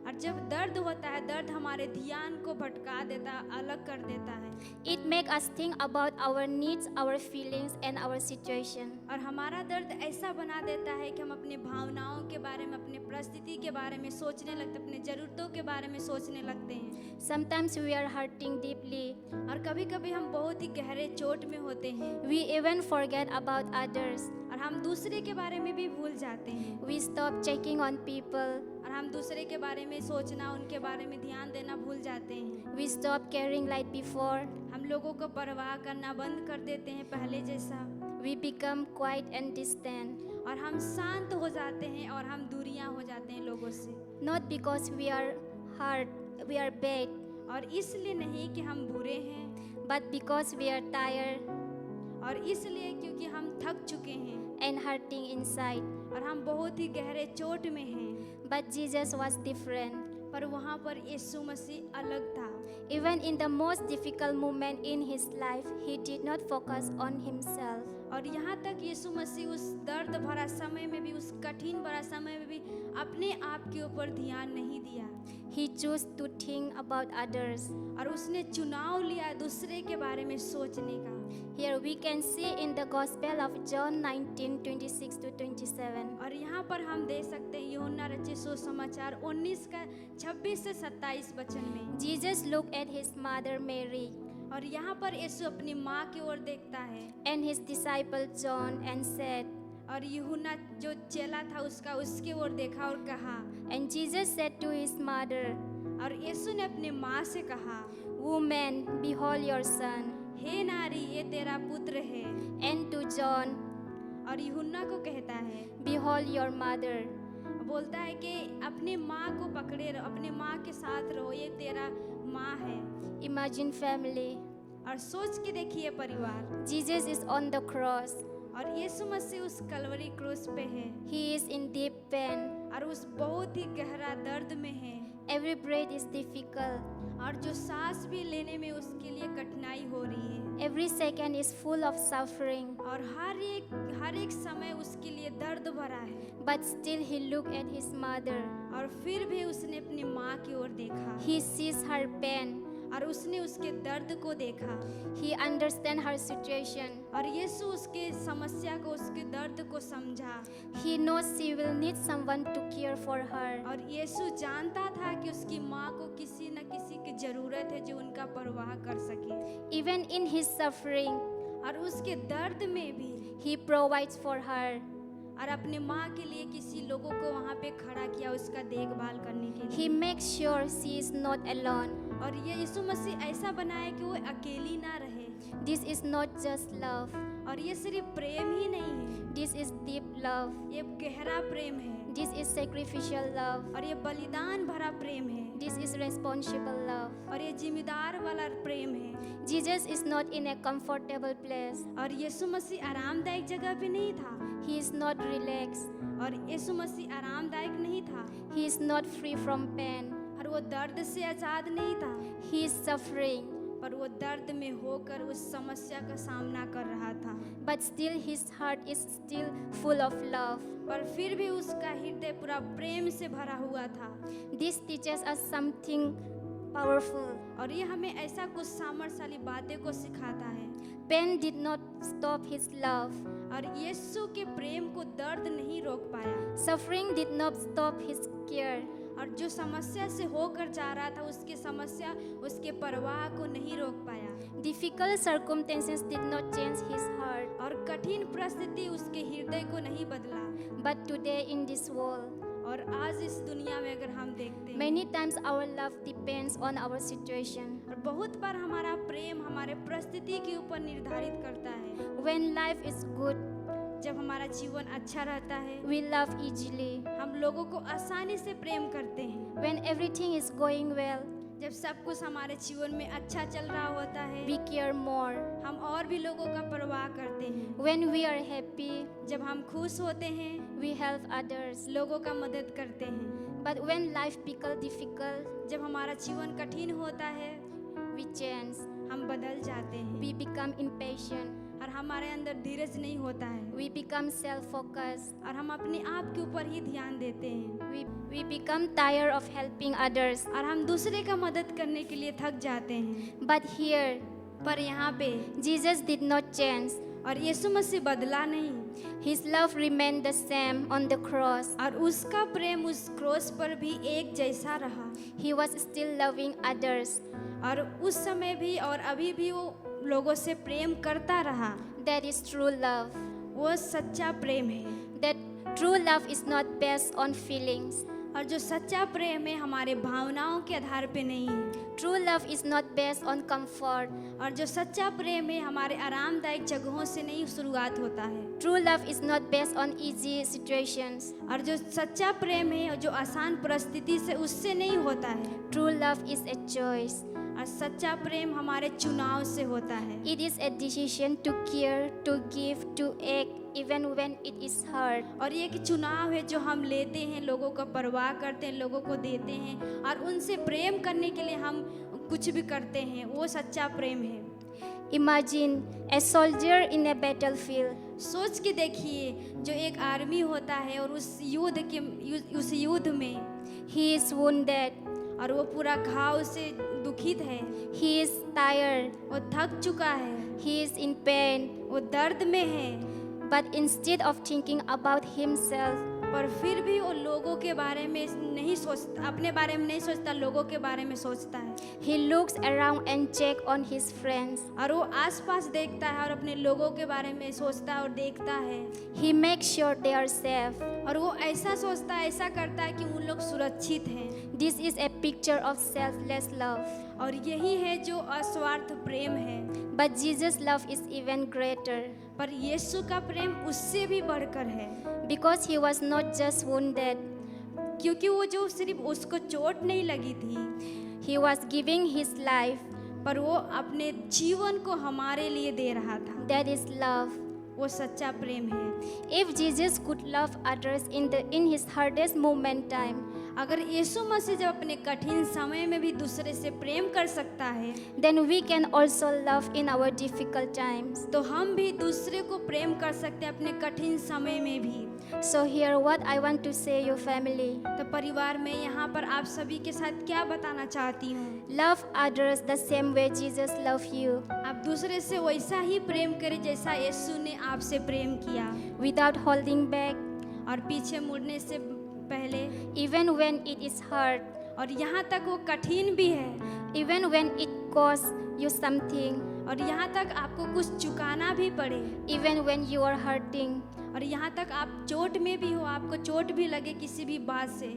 और जब दर्द होता है, दर्द हमारे ध्यान को भटका देता है, अलग कर देता है। It makes us think about our needs, our feelings, and our situation. और हमारा दर्द ऐसा बना देता है कि हम अपने भावनाओं के बारे में, अपने परिस्थिति के बारे में सोचने लगते, अपने ज़रूरतों के बारे में सोचने लगते हैं। Sometimes we are hurting deeply. और कभी-कभी हम बहुत ही गहरे चोट में होते हैं We even forget about others. और हम दूसरे के बारे में भी भूल जाते हैं We stop checking on people. और हम दूसरे के बारे में सोचना, उनके बारे में ध्यान देना भूल जाते हैं। We stop caring like before. हम लोगों को परवाह करना बंद कर देते हैं पहले जैसा। We become quiet and distant. और हम शांत हो जाते हैं और हम दूरियां हो जाते हैं लोगों से। Not because we are hard, we are bad, और इसलिए नहीं कि हम बुरे हैं, but because we are tired और इसलिए क्योंकि हम थक चुके हैं and hurting inside. और हम बहुत ही गहरे चोट में हैं। But Jesus was different. पर वहाँ पर यीशु मसीह अलग था। Even in the most difficult moment in his life, he did not focus on himself. और यहाँ तक यीशु मसीह उस दर्द भरा समय में भी, उस कठिन भरा समय में भी अपने आप के ऊपर ध्यान नहीं दिया। He chose to think about others. और उसने चुनाव लिया दूसरे के बारे में सोचने का। Here we can see in the Gospel of John 19:26 to 27. और यहाँ पर हम देख सकते हैं यूहन्ना रचित सुसमाचार 19 का 26 से 27 वचन में। Jesus looked at his mother Mary और यहाँ पर यीशु अपनी माँ की ओर देखता है and his disciple John and said, और यूहन्ना जो चेला था उसके ओर देखा और कहा, and Jesus said to his mother, और यीशु ने अपने माँ से कहा, Woman, behold your son. हे नारी, ये तेरा पुत्र है। And to John, और यूहन्ना को कहता है, behold your mother. बोलता है कि अपनी माँ को पकड़े रहो, अपनी माँ के साथ रहो, ये तेरा माँ है। Imagine family. और सोच के देखिए परिवार, Jesus is on the cross. और यीशु मसीह उस कलवरी क्रूस पे है He is in deep pain. और उस बहुत ही गहरा दर्द में है। Every breath is difficult. और जो सांस भी लेने में उसके लिए कठिनाई हो रही है। Every second is full of suffering. और हर एक समय उसके लिए दर्द भरा है। But still he looked at his mother. और फिर भी उसने अपनी माँ की ओर देखा He sees her pain. और उसने उसके दर्द को देखा। He understands her situation. और यीशु उसके समस्या को, उसके दर्द को समझा। He knows she will need someone to care for her. और यीशु जानता था कि उसकी माँ को किसी न किसी की जरूरत है जो उनका परवाह कर सके। Even in his suffering, और उसके दर्द में भी he provides for her. और अपने माँ के लिए किसी लोगों को वहाँ पे खड़ा किया उसका देखभाल करने के लिए। He makes sure she is not alone. और ये यीशु मसीह ऐसा बनाया कि वो अकेली ना रहे। This is not just love. और ये सिर्फ प्रेम ही नहीं है, This is deep love. ये गहरा प्रेम है। This is sacrificial love. और ये बलिदान भरा प्रेम है। This is responsible love. और ये जिम्मेदार वाला प्रेम है। Jesus is not in a comfortable place. और यीशु मसीह आरामदायक जगह पे नहीं था। He is not relaxed. और यीशु मसीह आरामदायक नहीं था। He is not free from pain. और वो दर्द से आज़ाद नहीं था, He is suffering. पर वो दर्द में होकर उस समस्या का सामना कर रहा था। But still his heart is still full of love. पर फिर भी उसका हृदय पूरा प्रेम से भरा हुआ था। This teaches us something powerful. और ये हमें ऐसा कुछ सामर्थ्यशाली बातें को सिखाता है। Pain did not stop his love. और यीशु के प्रेम को दर्द नहीं रोक पाया। Suffering did not stop his care. और जो समस्या से होकर जा रहा था, उसकी समस्या उसके परवाह को नहीं रोक पाया। Difficult circumstances did not change his heart. और कठिन परिस्थिति उसके हृदय को नहीं बदला। But today in this world, और आज इस दुनिया में अगर हम देखते हैं, many times our love depends on our situation. और बहुत बार हमारा प्रेम हमारे परिस्थिति के ऊपर निर्धारित करता है। When life is good, जब हमारा जीवन अच्छा रहता है, we love easily. हम लोगों को आसानी से प्रेम करते हैं। When everything is going well, जब सब कुछ हमारे जीवन में अच्छा चल रहा होता है, we care more. हम और भी लोगों का परवाह करते हैं। When we are happy, जब हम खुश होते हैं, we help others. लोगों का मदद करते हैं। But when life becomes difficult, जब हमारा जीवन कठिन होता है, we change. हम बदल जाते हैं We become impatient. और हमारे अंदर धीरज नहीं होता है We become self-focused. और हम अपने आप के ऊपर ही ध्यान देते हैं We become tired of helping others. और हम दूसरे का मदद करने के लिए थक जाते हैं। But here, पर यहाँ पे Jesus did not change. और यीशु मसीह बदला नहीं His love remained the same on the cross. और उसका प्रेम उस क्रोस पर भी एक जैसा रहा। He was still loving others. और उस समय भी और अभी भी वो लोगों से प्रेम करता रहा। That is true love. वो सच्चा प्रेम है। That true love is not based on feelings. और जो सच्चा प्रेम है हमारे भावनाओं के आधार पे नहीं है। True love is not based on comfort. और जो सच्चा प्रेम है हमारे आरामदायक जगहों से नहीं शुरुआत होता है। True love is not based on easy situations. और जो सच्चा प्रेम है और जो आसान परिस्थिति से उससे नहीं होता है। True love is a choice. और सच्चा प्रेम हमारे चुनाव से होता है। It is a decision to care, to give, to act, even when it is hard. और ये एक चुनाव है जो हम लेते हैं, लोगों का परवाह करते हैं, लोगों को देते हैं और उनसे प्रेम करने के लिए हम कुछ भी करते हैं, वो सच्चा प्रेम है। Imagine a soldier in a battlefield. सोच के देखिए, जो एक आर्मी होता है और उस युद्ध में He is wounded, और वो पूरा घाव से दुखित है, he is tired, वो थक चुका है, he is in pain. वो दर्द में है, But instead of thinking about himself, पर फिर भी वो लोगों के बारे में नहीं सोचता, अपने बारे में नहीं सोचता, लोगों के बारे में सोचता है। he looks around and checks on his friends. और वो आसपास देखता है और अपने लोगों के बारे में सोचता है और देखता है, He makes sure they are safe. और वो ऐसा सोचता है, ऐसा करता है कि उन लोग सुरक्षित हैं। This is a picture of selfless love. और यही है जो अस्वार्थ प्रेम है। But Jesus' love is even greater पर यीशु का प्रेम उससे भी बढ़कर है, because he was not just wounded, क्योंकि वो जो सिर्फ उसको चोट नहीं लगी थी, he was giving his life. पर वो अपने जीवन को हमारे लिए दे रहा था। That is love. वो सच्चा प्रेम है। If Jesus could love others in his hardest moment time, अगर यीशु मसीह जब अपने कठिन समय में भी दूसरे से प्रेम कर सकता है, then we can also love in our difficult times. तो हम भी दूसरे को प्रेम कर सकते हैं अपने कठिन समय में भी। So here what I want to say your family, तो परिवार में यहाँ पर आप सभी के साथ क्या बताना चाहती हूँ, love others the same way Jesus loved you, आप दूसरे से वैसा ही प्रेम करें जैसा यीशु ने आपसे प्रेम किया, without holding back, और पीछे मुड़ने से पहले, even when it is hard, और यहाँ तक वो कठिन भी है, even when it costs you something, और यहाँ तक आपको कुछ चुकाना भी पड़े, even when you are hurting. और यहाँ तक आप चोट में भी हो, आपको चोट भी लगे किसी भी बात से।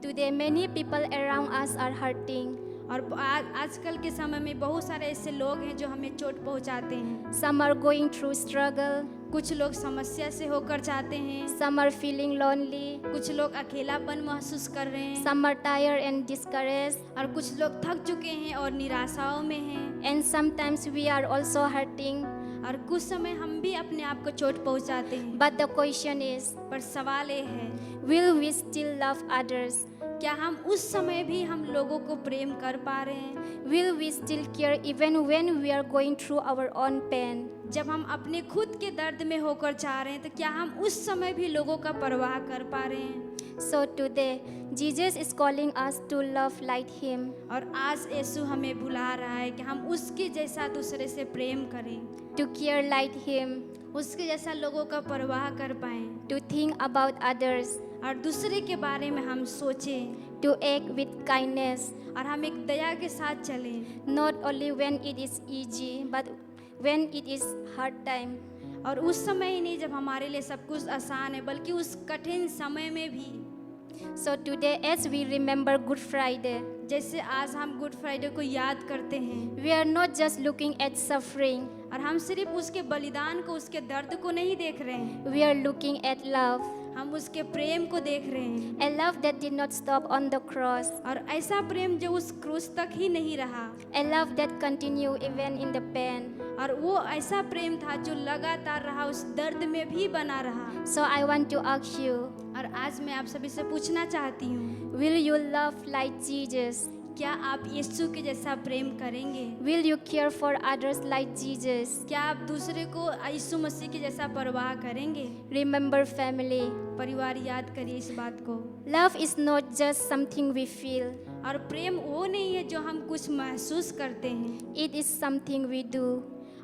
Today many people around us are hurting. और आजकल के समय में बहुत सारे ऐसे लोग हैं जो हमें चोट पहुँचाते हैं। Some are going through struggle, कुछ लोग समस्या से होकर जाते हैं, some are feeling lonely, कुछ लोग अकेलापन महसूस कर रहे हैं, some are tired and discouraged, और कुछ लोग थक चुके हैं और निराशाओं में हैं, and sometimes we are also hurting. और कुछ समय हम भी अपने आप को चोट पहुँचाते हैं। But the question is, पर सवाल ये है, will we still love others? क्या हम उस समय भी हम लोगों को प्रेम कर पा रहे हैं? Will we still care even when we are going through our own pain? जब हम अपने खुद के दर्द में होकर जा रहे हैं, तो क्या हम उस समय भी लोगों का परवाह कर पा रहे हैं? So today, Jesus is calling us to love like Him, और आज यीशु हमें बुला रहा है कि हम उसके जैसा दूसरे से प्रेम करें, to care like Him, उसके जैसा लोगों का परवाह कर पाएं, to think about others, और दूसरे के बारे में हम सोचें, to act with kindness, और हम एक दया के साथ चलें, not only when it is easy, but when it is hard time. और उस समय ही नहीं जब हमारे लिए सब कुछ आसान है, बल्कि उस कठिन समय में भी। So today, as we remember Good Friday, जैसे आज हम गुड फ्राइडे को याद करते हैं, we are not just looking at suffering, और हम सिर्फ उसके बलिदान को, उसके दर्द को नहीं देख रहे हैं, we are looking at love, हम उसके प्रेम को देख रहे हैं। a love that did not stop on the cross, और ऐसा प्रेम जो उस क्रूस तक ही नहीं रहा, a love that continued even in the pain. और वो ऐसा प्रेम था जो लगातार रहा, उस दर्द में भी बना रहा। So I want to ask you, और आज मैं आप सभी से पूछना चाहती हूँ, will you love like Jesus? क्या आप यीशु के जैसा प्रेम करेंगे? Will you care for others like Jesus? क्या आप दूसरे को यीशु मसीह के जैसा परवाह करेंगे? Remember family, परिवार, याद करिए इस बात को। love is not just something we feel, और प्रेम वो नहीं है जो हम कुछ महसूस करते हैं, it is something we do.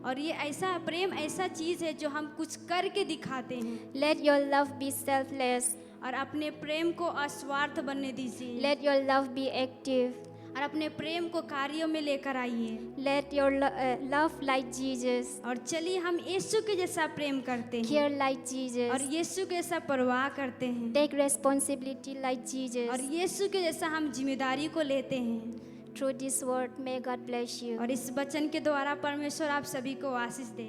और ये ऐसा प्रेम ऐसा चीज़ है जो हम कुछ करके दिखाते हैं। Let your love be selfless. और अपने प्रेम को अस्वार्थ बनने दीजिए, Let your love be active. और अपने प्रेम को कार्यों में लेकर आइए। Let your love like Jesus. और चलिए हम यीशु के जैसा प्रेम करते हैं, Care like और Jesus. यीशु के जैसा परवाह करते हैं, Take responsibility like Jesus. और यीशु के जैसा हम जिम्मेदारी को लेते हैं। Through this word, may God bless you. और इस वचन के द्वारा परमेश्वर आप सभी को आशीष दे।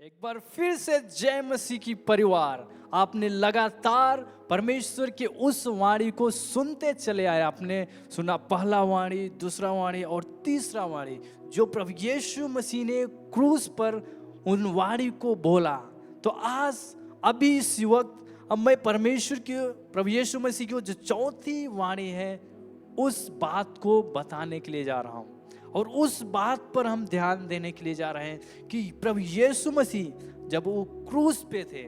एक बार फिर से जय मसीह की परिवार, आपने लगातार परमेश्वर के उस वाणी को सुनते चले आए। आपने सुना पहला वाणी, दूसरा वाणी और तीसरा वाणी, जो प्रभु यीशु मसीह ने क्रूस पर उन वाणी को बोला। तो आज अभी इस वक्त अब मैं परमेश्वर की, प्रभु यीशु मसीह की जो चौथी वाणी है उस बात को बताने के लिए जा रहा हूँ। और उस बात पर हम ध्यान देने के लिए जा रहे हैं कि प्रभु यीशु मसीह जब वो क्रूस पे थे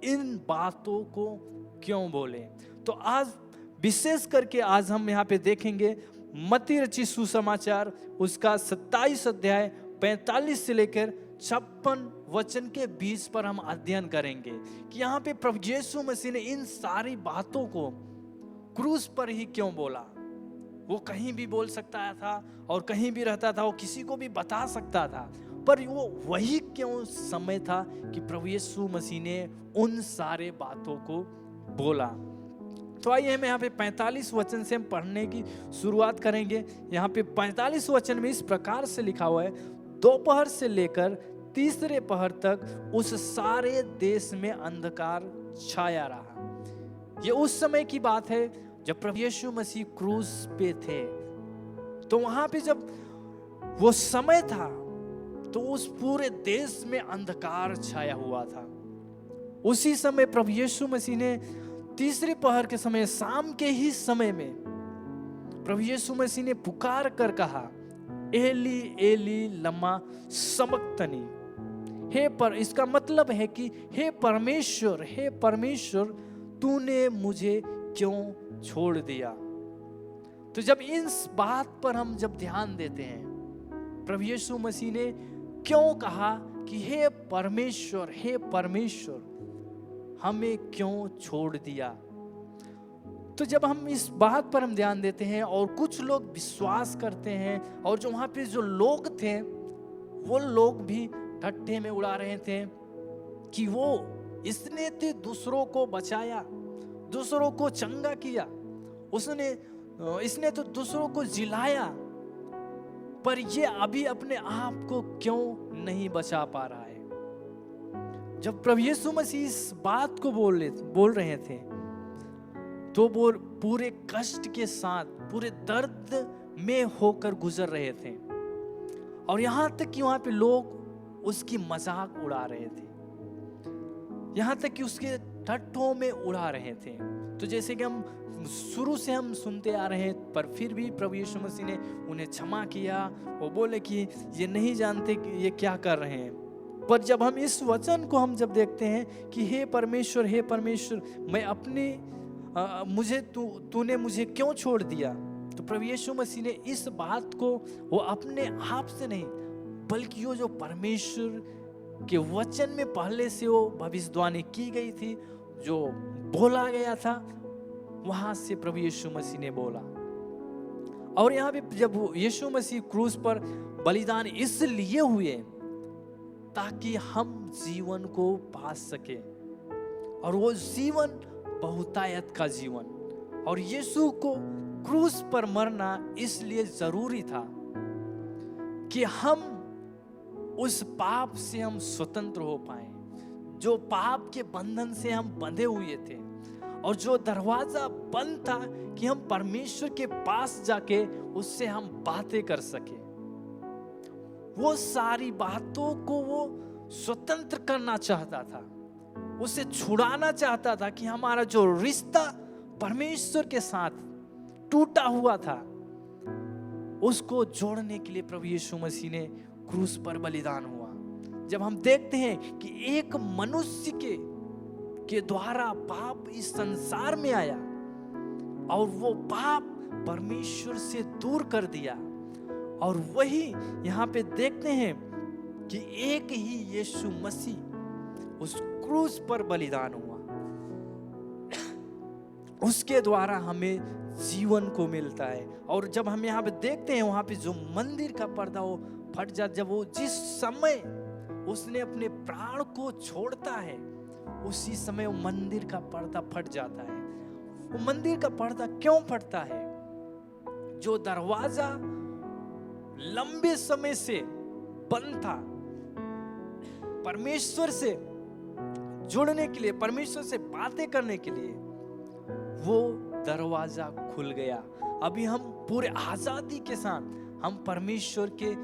इन बातों को क्यों बोले। तो आज विशेष करके आज हम यहाँ पे देखेंगे मत्ती रचित सुसमाचार उसका 27 अध्याय 45 से लेकर 56 वचन के बीच पर हम अध्ययन करेंगे कि यहाँ पे प्रभु यीशु मसीह ने इन सारी बातों को क्रूस पर ही क्यों बोला। वो कहीं भी बोल सकता था और कहीं भी रहता था, वो किसी को भी बता सकता था, पर वो वही क्यों समय था कि प्रभु यीशु मसीह ने उन सारे बातों को बोला। तो आइए हम यहाँ पे 45 वचन से हम पढ़ने की शुरुआत करेंगे। यहाँ पे 45 वचन में इस प्रकार से लिखा हुआ है, दोपहर से लेकर तीसरे पहर तक उस सारे देश में अंधकार छाया रहा। ये उस समय की बात है जब प्रभु यीशु मसीह क्रूस पे थे। तो वहां पे जब वो समय था तो उस पूरे देश में अंधकार छाया हुआ था। उसी समय प्रभु यीशु मसीह ने तीसरे पहर के समय, शाम के ही समय में प्रभु यीशु मसीह ने पुकार कर कहा, एली एली लमा सबक्तनी। इसका मतलब है कि हे परमेश्वर तूने मुझे क्यों छोड़ दिया। तो जब इस बात पर हम जब ध्यान देते हैं, प्रभु यीशु मसीह ने क्यों कहा कि हे परमेश्वर हमें क्यों छोड़ दिया। तो जब हम इस बात पर हम ध्यान देते हैं और कुछ लोग विश्वास करते हैं, और जो वहां पे जो लोग थे वो लोग भी ठट्ठे में उड़ा रहे थे कि वो इसने तो दूसरों को बचाया, दूसरों को चंगा किया, इसने तो दूसरों को जिलाया, पर ये अभी अपने आप को क्यों नहीं बचा पा रहा है। जब प्रभु यीशु मसीह इस बात को बोल रहे थे तो वो पूरे कष्ट के साथ, पूरे दर्द में होकर गुजर रहे थे, और यहां तक कि वहां पे लोग उसकी मजाक उड़ा रहे थे, यहां तक कि उसके ठट्ठों में उड़ा रहे थे। तो जैसे कि हम शुरू से हम सुनते आ रहे हैं, पर फिर भी प्रभु यीशु मसीह ने उन्हें क्षमा किया। वो बोले कि ये नहीं जानते कि ये क्या कर रहे हैं। पर जब हम इस वचन को हम जब देखते हैं कि हे परमेश्वर मैं अपनी तूने मुझे क्यों छोड़ दिया, तो प्रभु यीशु मसीह ने इस बात को वो अपने आप से नहीं, बल्कि वो जो परमेश्वर के वचन में पहले से वो भविष्यवाणी की गई थी, जो बोला गया था, वहां से प्रभु यीशु मसीह ने बोला। और यहाँ पे जब यीशु मसीह क्रूस पर बलिदान इसलिए हुए ताकि हम जीवन को पा सके, और वो जीवन बहुतायत का जीवन। और यीशु को क्रूस पर मरना इसलिए जरूरी था कि हम उस पाप से हम स्वतंत्र हो पाए, जो पाप के बंधन से हम बंधे हुए थे, और जो दरवाजा बंद था कि हम परमेश्वर के पास जाके उससे हम बातें कर सके। वो सारी बातों को वो स्वतंत्र करना चाहता था, उसे छुड़ाना चाहता था कि हमारा जो रिश्ता परमेश्वर के साथ टूटा हुआ था उसको जोड़ने के लिए प्रभु यीशु मसीह ने क्रूस पर बलिदान हुआ। जब हम देखते हैं कि एक मनुष्य के द्वारा पाप इस संसार में आया और वो पाप परमेश्वर से दूर कर दिया, और वही यहाँ पे देखते हैं कि एक ही यीशु मसीह उस क्रूस पर बलिदान हुआ, उसके द्वारा हमें जीवन को मिलता है। और जब हम यहाँ पे देखते हैं वहां पे जो मंदिर का पर्दा वो फट जाता, जब वो जिस समय उसने अपने प्राण को छोड़ता है उसी समय वो मंदिर का पर्दा फट जाता है। वो मंदिर का पर्दा क्यों फटता है? जो दरवाजा लंबे समय से बंद था, परमेश्वर से जुड़ने के लिए, परमेश्वर से बातें करने के लिए, वो दरवाजा खुल गया। अभी हम पूरे आजादी के साथ हम परमेश्वर के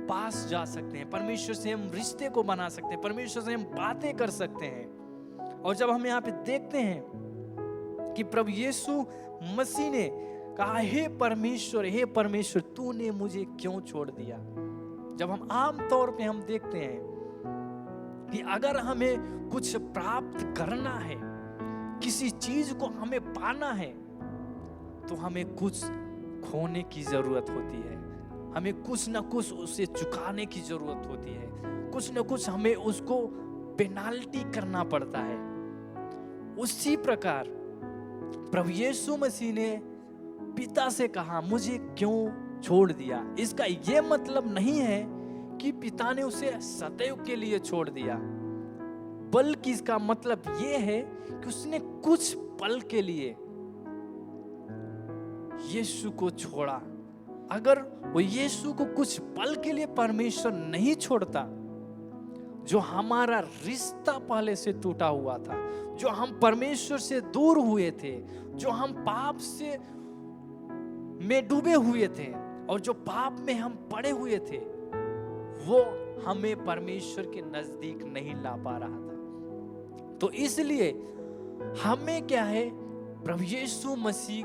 पास जा सकते हैं, परमेश्वर से हम रिश्ते को बना सकते हैं, परमेश्वर से हम बातें कर सकते हैं। और जब हम यहाँ पे देखते हैं कि प्रभु यीशु मसीह ने कहा, हे परमेश्वर तूने मुझे क्यों छोड़ दिया। जब हम आम तौर पे हम देखते हैं कि अगर हमें कुछ प्राप्त करना है, किसी चीज को हमें पाना है, तो हमें कुछ खोने की जरूरत होती है, हमें कुछ ना कुछ उसे चुकाने की जरूरत होती है, कुछ ना कुछ हमें उसको पेनाल्टी करना पड़ता है। उसी प्रकार प्रभु यीशु मसीह ने पिता से कहा, मुझे क्यों छोड़ दिया। इसका यह मतलब नहीं है कि पिता ने उसे सदैव के लिए छोड़ दिया, बल्कि इसका मतलब यह है कि उसने कुछ पल के लिए यीशु को छोड़ा। अगर वो यीशु को कुछ पल के लिए परमेश्वर नहीं छोड़ता, जो हमारा रिश्ता पहले से टूटा हुआ था, जो हम परमेश्वर से दूर हुए थे, जो हम पाप से में डूबे हुए थे और जो पाप में हम पड़े हुए थे, वो हमें परमेश्वर के नजदीक नहीं ला पा रहा था। तो इसलिए हमें क्या है, प्रभु यीशु मसीह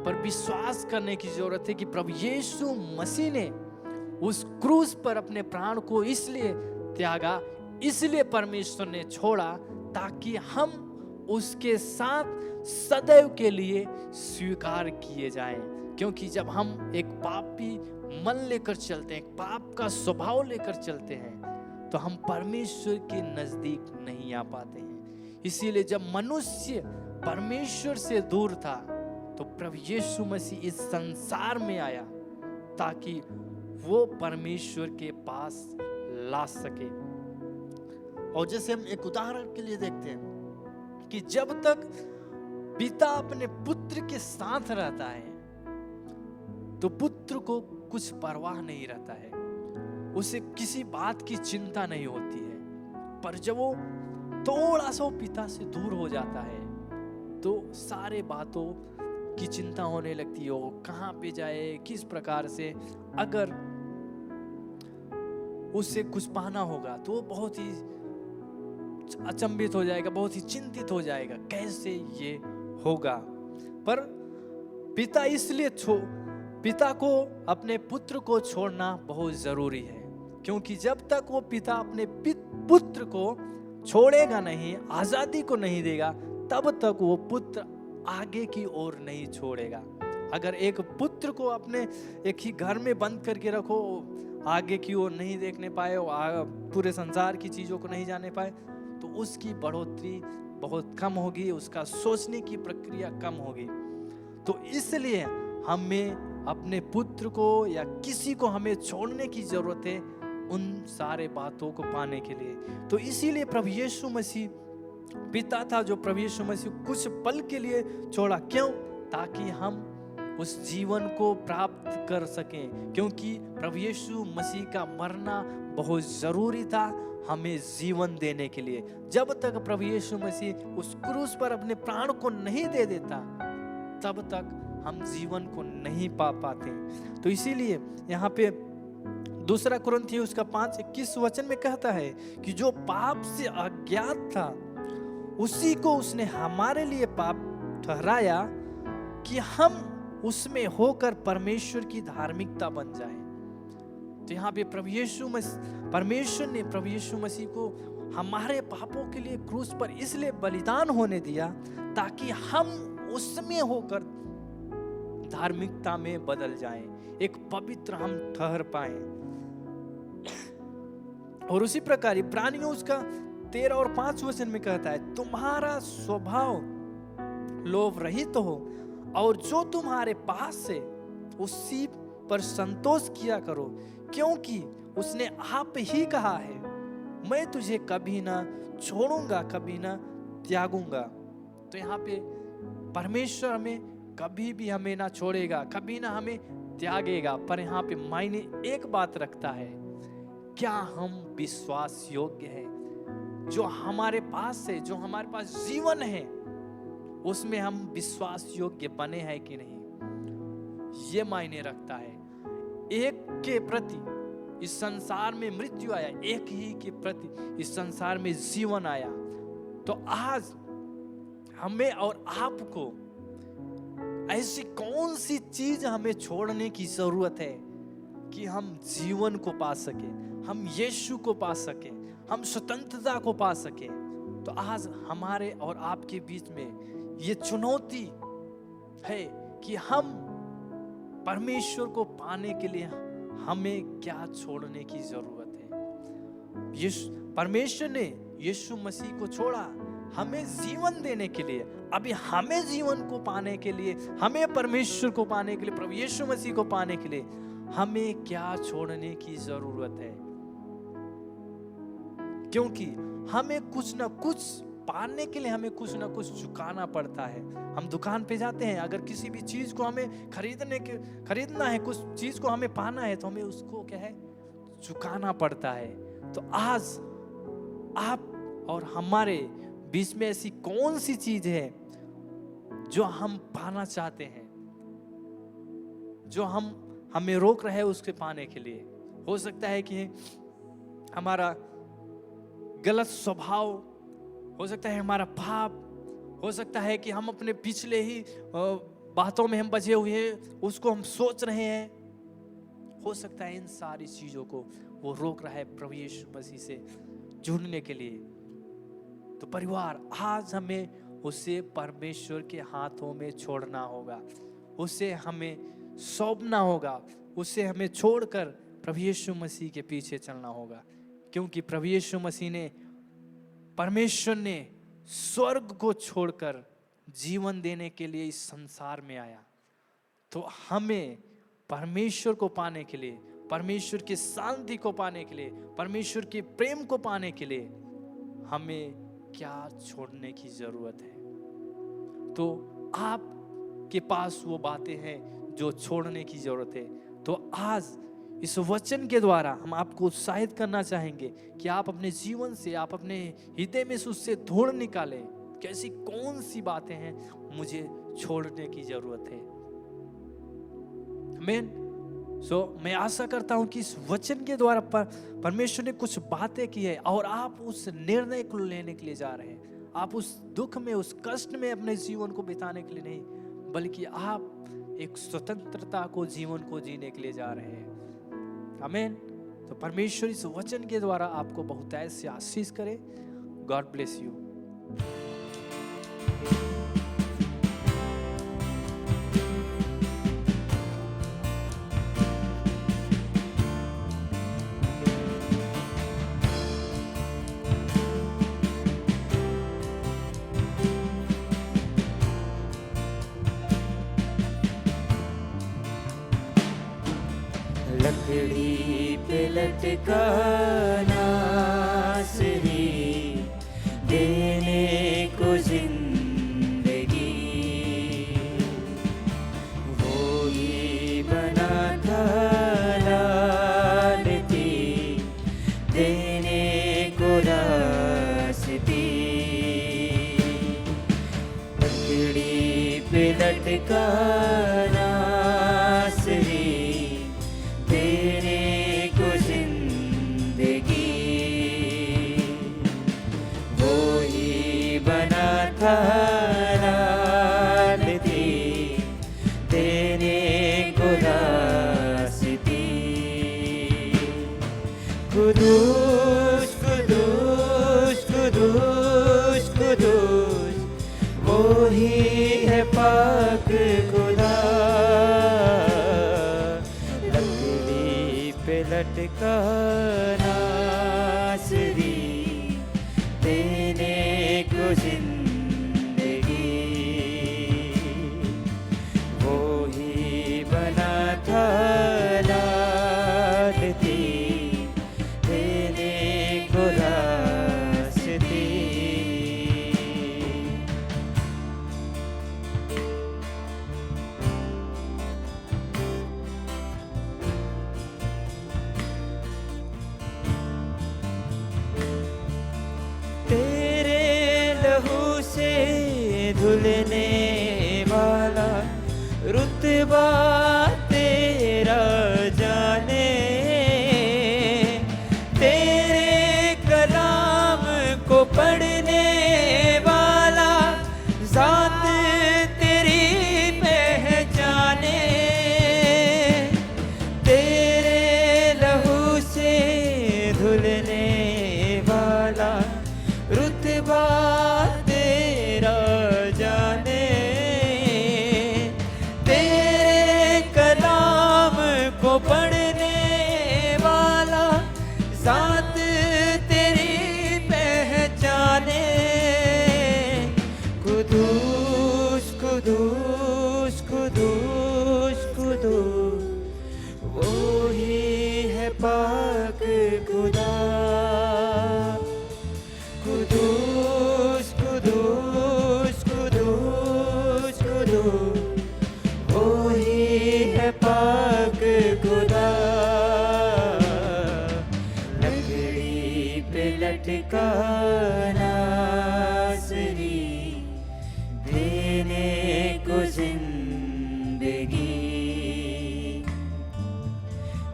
पर विश्वास करने की जरूरत है कि प्रभु यीशु मसीह ने उस क्रूस पर अपने प्राण को इसलिए त्यागा, इसलिए परमेश्वर ने छोड़ा, ताकि हम उसके साथ सदैव के लिए स्वीकार किए जाएं। क्योंकि जब हम एक पापी मन लेकर चलते हैं, एक पाप का स्वभाव लेकर चलते हैं, तो हम परमेश्वर के नजदीक नहीं आ पाते हैं। इसीलिए जब मनुष्य परमेश्वर से दूर था, तो प्रभु यीशु मसीह इस संसार में आया ताकि वो परमेश्वर के पास ला सके। और जैसे हम एक उदाहरण के लिए देखते हैं कि जब तक पिता अपने पुत्र के साथ रहता है, तो पुत्र को कुछ परवाह नहीं रहता है, उसे किसी बात की चिंता नहीं होती है। पर जब वो थोड़ा सा पिता से दूर हो जाता है, तो सारे बातों की चिंता होने लगती है, वो कहाँ पे जाए, किस प्रकार से, अगर उससे कुछ पाना होगा तो वो बहुत ही अचंभित हो जाएगा, बहुत ही चिंतित हो जाएगा, कैसे ये होगा। पर पिता को अपने पुत्र को छोड़ना बहुत जरूरी है, क्योंकि जब तक वो पिता अपने पुत्र को छोड़ेगा नहीं, आजादी को नहीं देगा, तब तक वो पुत्र आगे की ओर नहीं छोड़ेगा। अगर एक पुत्र को अपने एक ही घर में बंद करके रखो, आगे की ओर नहीं देखने पाए, पूरे संसार की चीजों को नहीं जाने पाए, तो उसकी बढ़ोतरी बहुत कम होगी, उसका सोचने की प्रक्रिया कम होगी। तो इसलिए हमें अपने पुत्र को या किसी को हमें छोड़ने की जरूरत है उन सारे बातों को पाने के लिए। तो इसीलिए प्रभु यीशु मसीह पिता था जो प्रभु यीशु मसीह कुछ पल के लिए छोड़ा। क्यों? ताकि हम उस जीवन को प्राप्त कर सकें, क्योंकि प्रभु यीशु मसीह का मरना बहुत जरूरी था हमें जीवन देने के लिए। जब तक प्रभु यीशु मसीह उस क्रूस पर अपने प्राण को नहीं दे देता, तब तक हम जीवन को नहीं पा पाते। तो इसीलिए यहाँ पे 2 कुरिन्थियों उसका 5:21 में कहता है कि जो पाप से अज्ञात था उसी को उसने हमारे लिए पाप ठहराया कि हम उसमें होकर परमेश्वर की धार्मिकता बन जाए। तो यहाँ पे परमेश्वर ने प्रभु यीशु मसीह को हमारे पापों के लिए क्रूस पर इसलिए बलिदान होने दिया ताकि हम उसमें होकर धार्मिकता में बदल जाएं, एक पवित्र हम ठहर पाएं। और उसी प्रकार इब्रानियों उसका 13 और 5 में कहता है, तुम्हारा स्वभाव लोभ रहित हो और जो तुम्हारे पास है उसी पर संतोष किया करो, क्योंकि उसने आप ही कहा है, मैं तुझे कभी ना छोड़ूंगा, कभी ना त्यागूंगा। तो यहाँ पे परमेश्वर हमें कभी भी हमें ना छोड़ेगा, कभी ना हमें त्यागेगा। पर यहाँ पे मायने एक बात रखता है, क्या हम विश्वास योग्य है? जो हमारे पास है, जो हमारे पास जीवन है, उसमें हम विश्वास योग्य बने हैं कि नहीं, ये मायने रखता है। एक के प्रति इस संसार में मृत्यु आया, एक ही के प्रति इस संसार में जीवन आया। तो आज हमें और आपको ऐसी कौन सी चीज हमें छोड़ने की जरूरत है कि हम जीवन को पा सके, हम यीशु को पा सके, हम स्वतंत्रता को पा सके। तो आज हमारे और आपके बीच में ये चुनौती है कि हम परमेश्वर को पाने के लिए हमें क्या छोड़ने की जरूरत है। परमेश्वर ने यीशु मसीह को छोड़ा हमें जीवन देने के लिए। अभी हमें जीवन को पाने के लिए, हमें परमेश्वर को पाने के लिए, प्रभु यीशु मसीह को पाने के लिए हमें क्या छोड़ने की जरूरत है। क्योंकि हमें कुछ ना कुछ पाने के लिए हमें कुछ ना कुछ चुकाना पड़ता है। हम दुकान पे जाते हैं, अगर किसी भी चीज को हमें खरीदना है, कुछ चीज को हमें पाना है, तो हमें उसको क्या है, चुकाना पड़ता है। तो आज आप और हमारे बीच में ऐसी कौन सी चीज है जो हम पाना चाहते हैं, जो हमें रोक रहे हैं उसके पाने के लिए। हो सकता है कि हमारा गलत स्वभाव, हो सकता है हमारा पाप, हो सकता है कि हम अपने पिछले ही बातों में हम बचे हुए हैं, उसको हम सोच रहे हैं। हो सकता है इन सारी चीजों को वो रोक रहा है प्रभु यीशु मसीह से जुड़ने के लिए। तो परिवार, आज हमें उसे परमेश्वर के हाथों में छोड़ना होगा, उसे हमें सौंपना होगा, उसे हमें छोड़कर प्रभु यीशु मसीह के पीछे चलना होगा। क्योंकि प्रभु यीशु मसीह ने, परमेश्वर ने स्वर्ग को छोड़कर जीवन देने के लिए इस संसार में आया। तो हमें परमेश्वर को पाने के लिए, परमेश्वर की शांति को पाने के लिए, परमेश्वर के प्रेम को पाने के लिए हमें क्या छोड़ने की जरूरत है। तो आपके पास वो बातें हैं जो छोड़ने की जरूरत है। तो आज इस वचन के द्वारा हम आपको उत्साहित करना चाहेंगे कि आप अपने जीवन से, आप अपने हृदय में से उससे धूल निकालें कि ऐसी कौन सी बातें हैं मुझे छोड़ने की जरूरत है। आमीन। मैं आशा करता हूं कि इस वचन के द्वारा परमेश्वर ने कुछ बातें की है और आप उस निर्णय को लेने के लिए जा रहे हैं। आप उस दुख में, उस कष्ट में अपने जीवन को बिताने के लिए नहीं, बल्कि आप एक स्वतंत्रता को, जीवन को जीने के लिए जा रहे हैं। आमीन। तो परमेश्वर इस वचन के द्वारा आपको बहुतायत से आशीष करे। God bless you. लकड़ी पे लटका नासरी देने को जिंदगी, वो ही बना था लानती देने को रास्ती। लकड़ी पे लटका नासरी तेरे को जिंदगी, वो ही बना था लानती तेरे को रास्ती। कुदूस कुदूस कुदूस कुदूस, वो ही है पाक खुदा। लटका नासरी देने को जिंदगी, वो ही बना था लानती देने को रास्ती। धुलने वाला रुतबा तेरा जाने, तेरे कलाम को पढ़ने पाक खुदा कुदूस कुदूस कुदूस कुदूस वो ही है पाक खुदा लकड़ी पे लटका नासरी देने को जिंदगी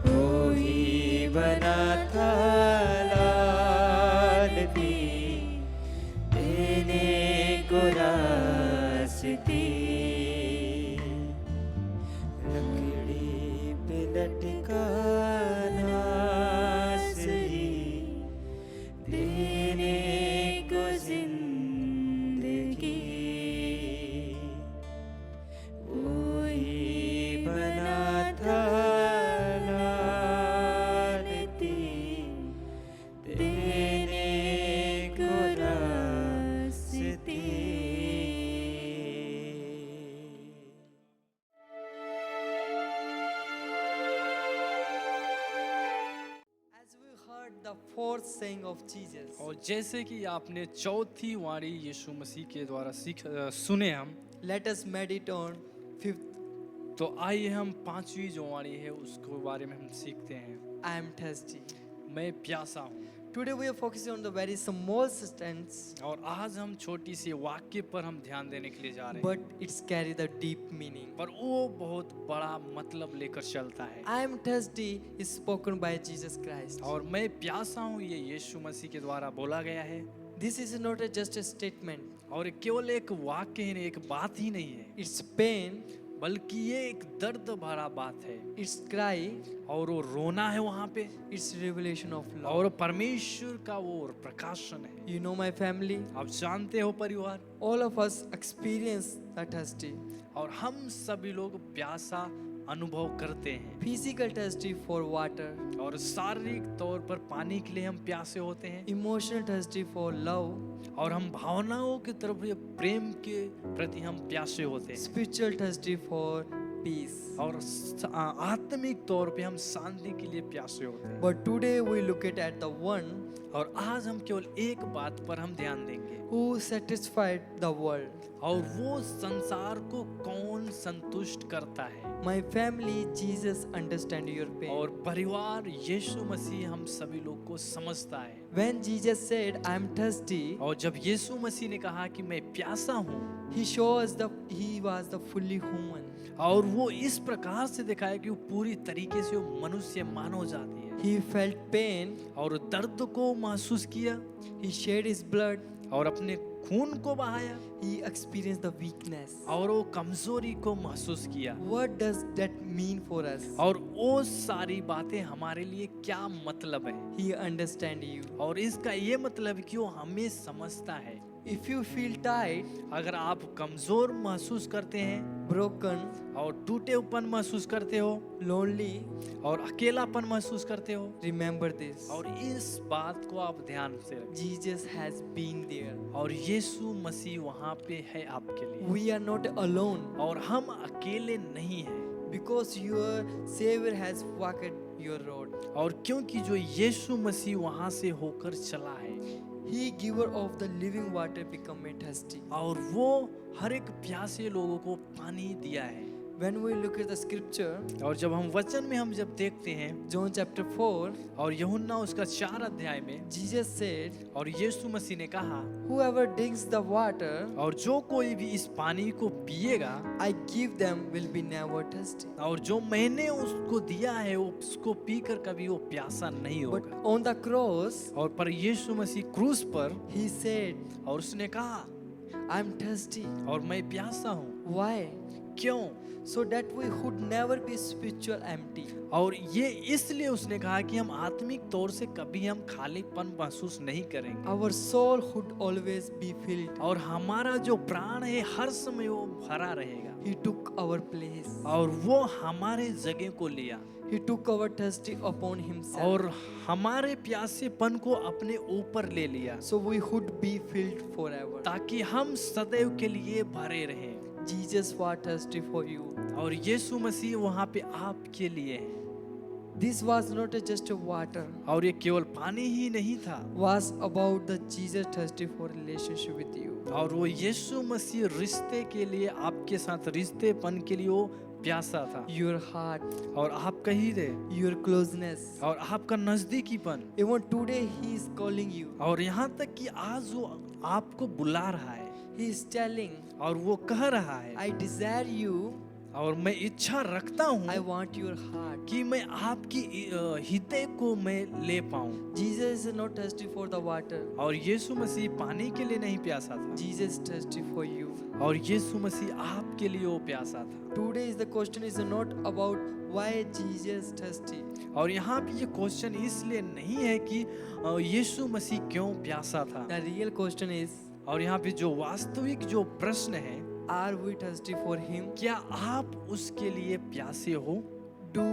वो ही बना था लाल भी देने को रास्ते लकड़ी पे लटका नासरी देने को जिंदगी वो ही बना था लालती देने को रास्ते As we heard the fourth saying of Jesus, और जैसे कि आपने चौथी वाणी यीशु मसीह के द्वारा सुने हम, let us meditate on fifth. तो आइए हम पांचवी जो वाणी है उसके बारे में हम सीखते हैं। I am thirsty. मैं प्यासा हूँ। Today we are focusing on the very small sentence, और आज हम छोटी सी वाक्य पर हम ध्यान देने के लिए जा रहे हैं, but it's carry the deep meaning. पर वो बहुत बड़ा मतलब लेकर चलता है। I am thirsty is spoken by Jesus Christ. और मैं प्यासा हूँ ये यीशु मसीह के द्वारा बोला गया है। This is not just a statement. और केवल एक वाक्य ही नहीं, एक बात ही नहीं है, It's pain, बल्कि ये एक दर्द भरा बात है। it's cry, और वो रोना है वहाँ पे, it's revelation of love. और परमेश्वर का वो प्रकाशन है। You know my family, आप जानते हो परिवार, all of us experience the thirsty. और हम सभी लोग प्यासा अनुभव करते हैं। Physical thirsty for water, और शारीरिक तौर पर पानी के लिए हम प्यासे होते हैं, emotional thirsty for love, और हम भावनाओं की तरफ ये प्रेम के प्रति हम प्यासे होते हैं, spiritual thirsty for peace. और आत्मिक तौर पे हम शांति के लिए प्यासे होते हैं। But today we look at the one और आज हम केवल एक बात पर हम ध्यान देंगे, who satisfied the world. और वो संसार को कौन संतुष्ट करता है। My family, Jesus understand your pain. और परिवार यीशु मसीह हम सभी लोग को समझता है। When Jesus said, I am thirsty, और जब यीशु मसीह ने कहा कि मैं प्यासा हूँ, he shows he was the fully human. और वो इस प्रकार से दिखाया कि वो पूरी तरीके से वो मनुष्य मानव जाति है। He felt pain, और दर्द को महसूस किया, he shed his blood, और अपने खून को बहाया, he experienced the weakness. और वो कमजोरी को महसूस किया। What does that mean for us? और वो सारी बातें हमारे लिए क्या मतलब है, He understand you. और इसका ये मतलब कि वो हमें समझता है। If you feel tired, अगर आप कमजोर महसूस करते हैं, broken, और टूटेपन महसूस करते हो, lonely, और अकेलापन महसूस करते हो, remember this. और इस बात को आप ध्यान से रखें, Jesus has been there. और यीशु मसीह वहाँ पे है आपके लिए, We are not alone और हम अकेले नहीं हैं। because your Savior has walked your road. और क्योंकि जो यीशु मसीह वहाँ से होकर चला है, He giver of the living water become me thirsty. और वो हर एक प्यासे लोगों को पानी दिया है। When we look at the scripture, और जब हम वचन में हम जब देखते हैं, John chapter 4, और यूहन्ना उसका 4 अध्याय में, Jesus said, और यीशु मसीह ने कहा, whoever drinks the water और जो कोई भी इस पानी को पिएगा, I give them will be never thirsty. और जो मैंने उसको दिया है वो उसको पीकर कभी वो प्यासा नहीं But होगा। on the cross, और पर यीशु मसीह क्रूस पर, He said, और उसने कहा, I'm thirsty. और मैं प्यासा हूँ। Why? क्यों? So that we would never be spiritual empty. और ये इसलिए उसने कहा कि हम आत्मिक तौर से कभी हम खालीपन महसूस नहीं करेंगे, Our soul would always be filled. और हमारा जो प्राण है हर समय वो भरा रहेगा, He took our place. और वो हमारे जगह को लिया, He took our thirsty upon Himself. और हमारे प्यासेपन को अपने ऊपर ले लिया, So we would be filled forever. ताकि हम सदैव के लिए भरे रहें। Jesus was thirsty for you. और यीशु मसीह वहाँ पे आपके लिए है। This was not just a water, और ये केवल पानी ही नहीं था, was about the Jesus thirsty for relationship with you. और वो यीशु मसीह रिश्ते के लिए, आपके साथ रिश्तेपन के लिए वो प्यासा था। Your heart, और आपका हृदय, your closeness. और आपका नजदीकीपन, Even today he is calling you. और यहाँ तक कि आज वो आपको बुला रहा है, He is telling, और वो कह रहा है, I desire you, और मैं इच्छा रखता I हूँ want your heart. कि मैं आपकी हृदय को मैं ले पाऊं। Jesus is not thirsty for the water. और यीशु मसीह पानी के लिए नहीं प्यासा था, Jesus thirsty for you. और यीशु मसीह आपके लिए वो प्यासा था। Today is the question is not about why Jesus thirsty. और यहाँ पे ये क्वेश्चन इसलिए नहीं है कि यीशु मसीह क्यों प्यासा था, The real question is, और यहाँ पे जो वास्तविक जो प्रश्न है, are we thirsty for him? क्या आप उसके लिए प्यासे हो? Do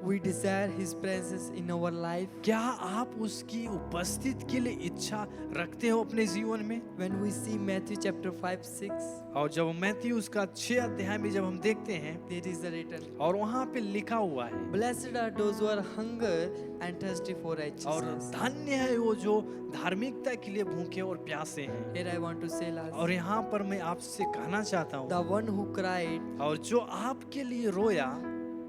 we desire his presence in our life? क्या आप उसकी उपस्थिति के लिए इच्छा रखते हो अपने जीवन में? When we see Matthew chapter 5, 6, और जब मैथ्यू उसका 6 अध्याय में जब हम देखते हैं, there is a written, और वहाँ पे लिखा हुआ है, Blessed are those who are hunger and thirsty for और righteousness. धन्य है वो जो धार्मिकता के लिए भूखे और प्यासे हैं। Here I want to say last, और यहाँ पर मैं आपसे कहना चाहता हूँ, the one who cried, और जो आपके लिए रोया,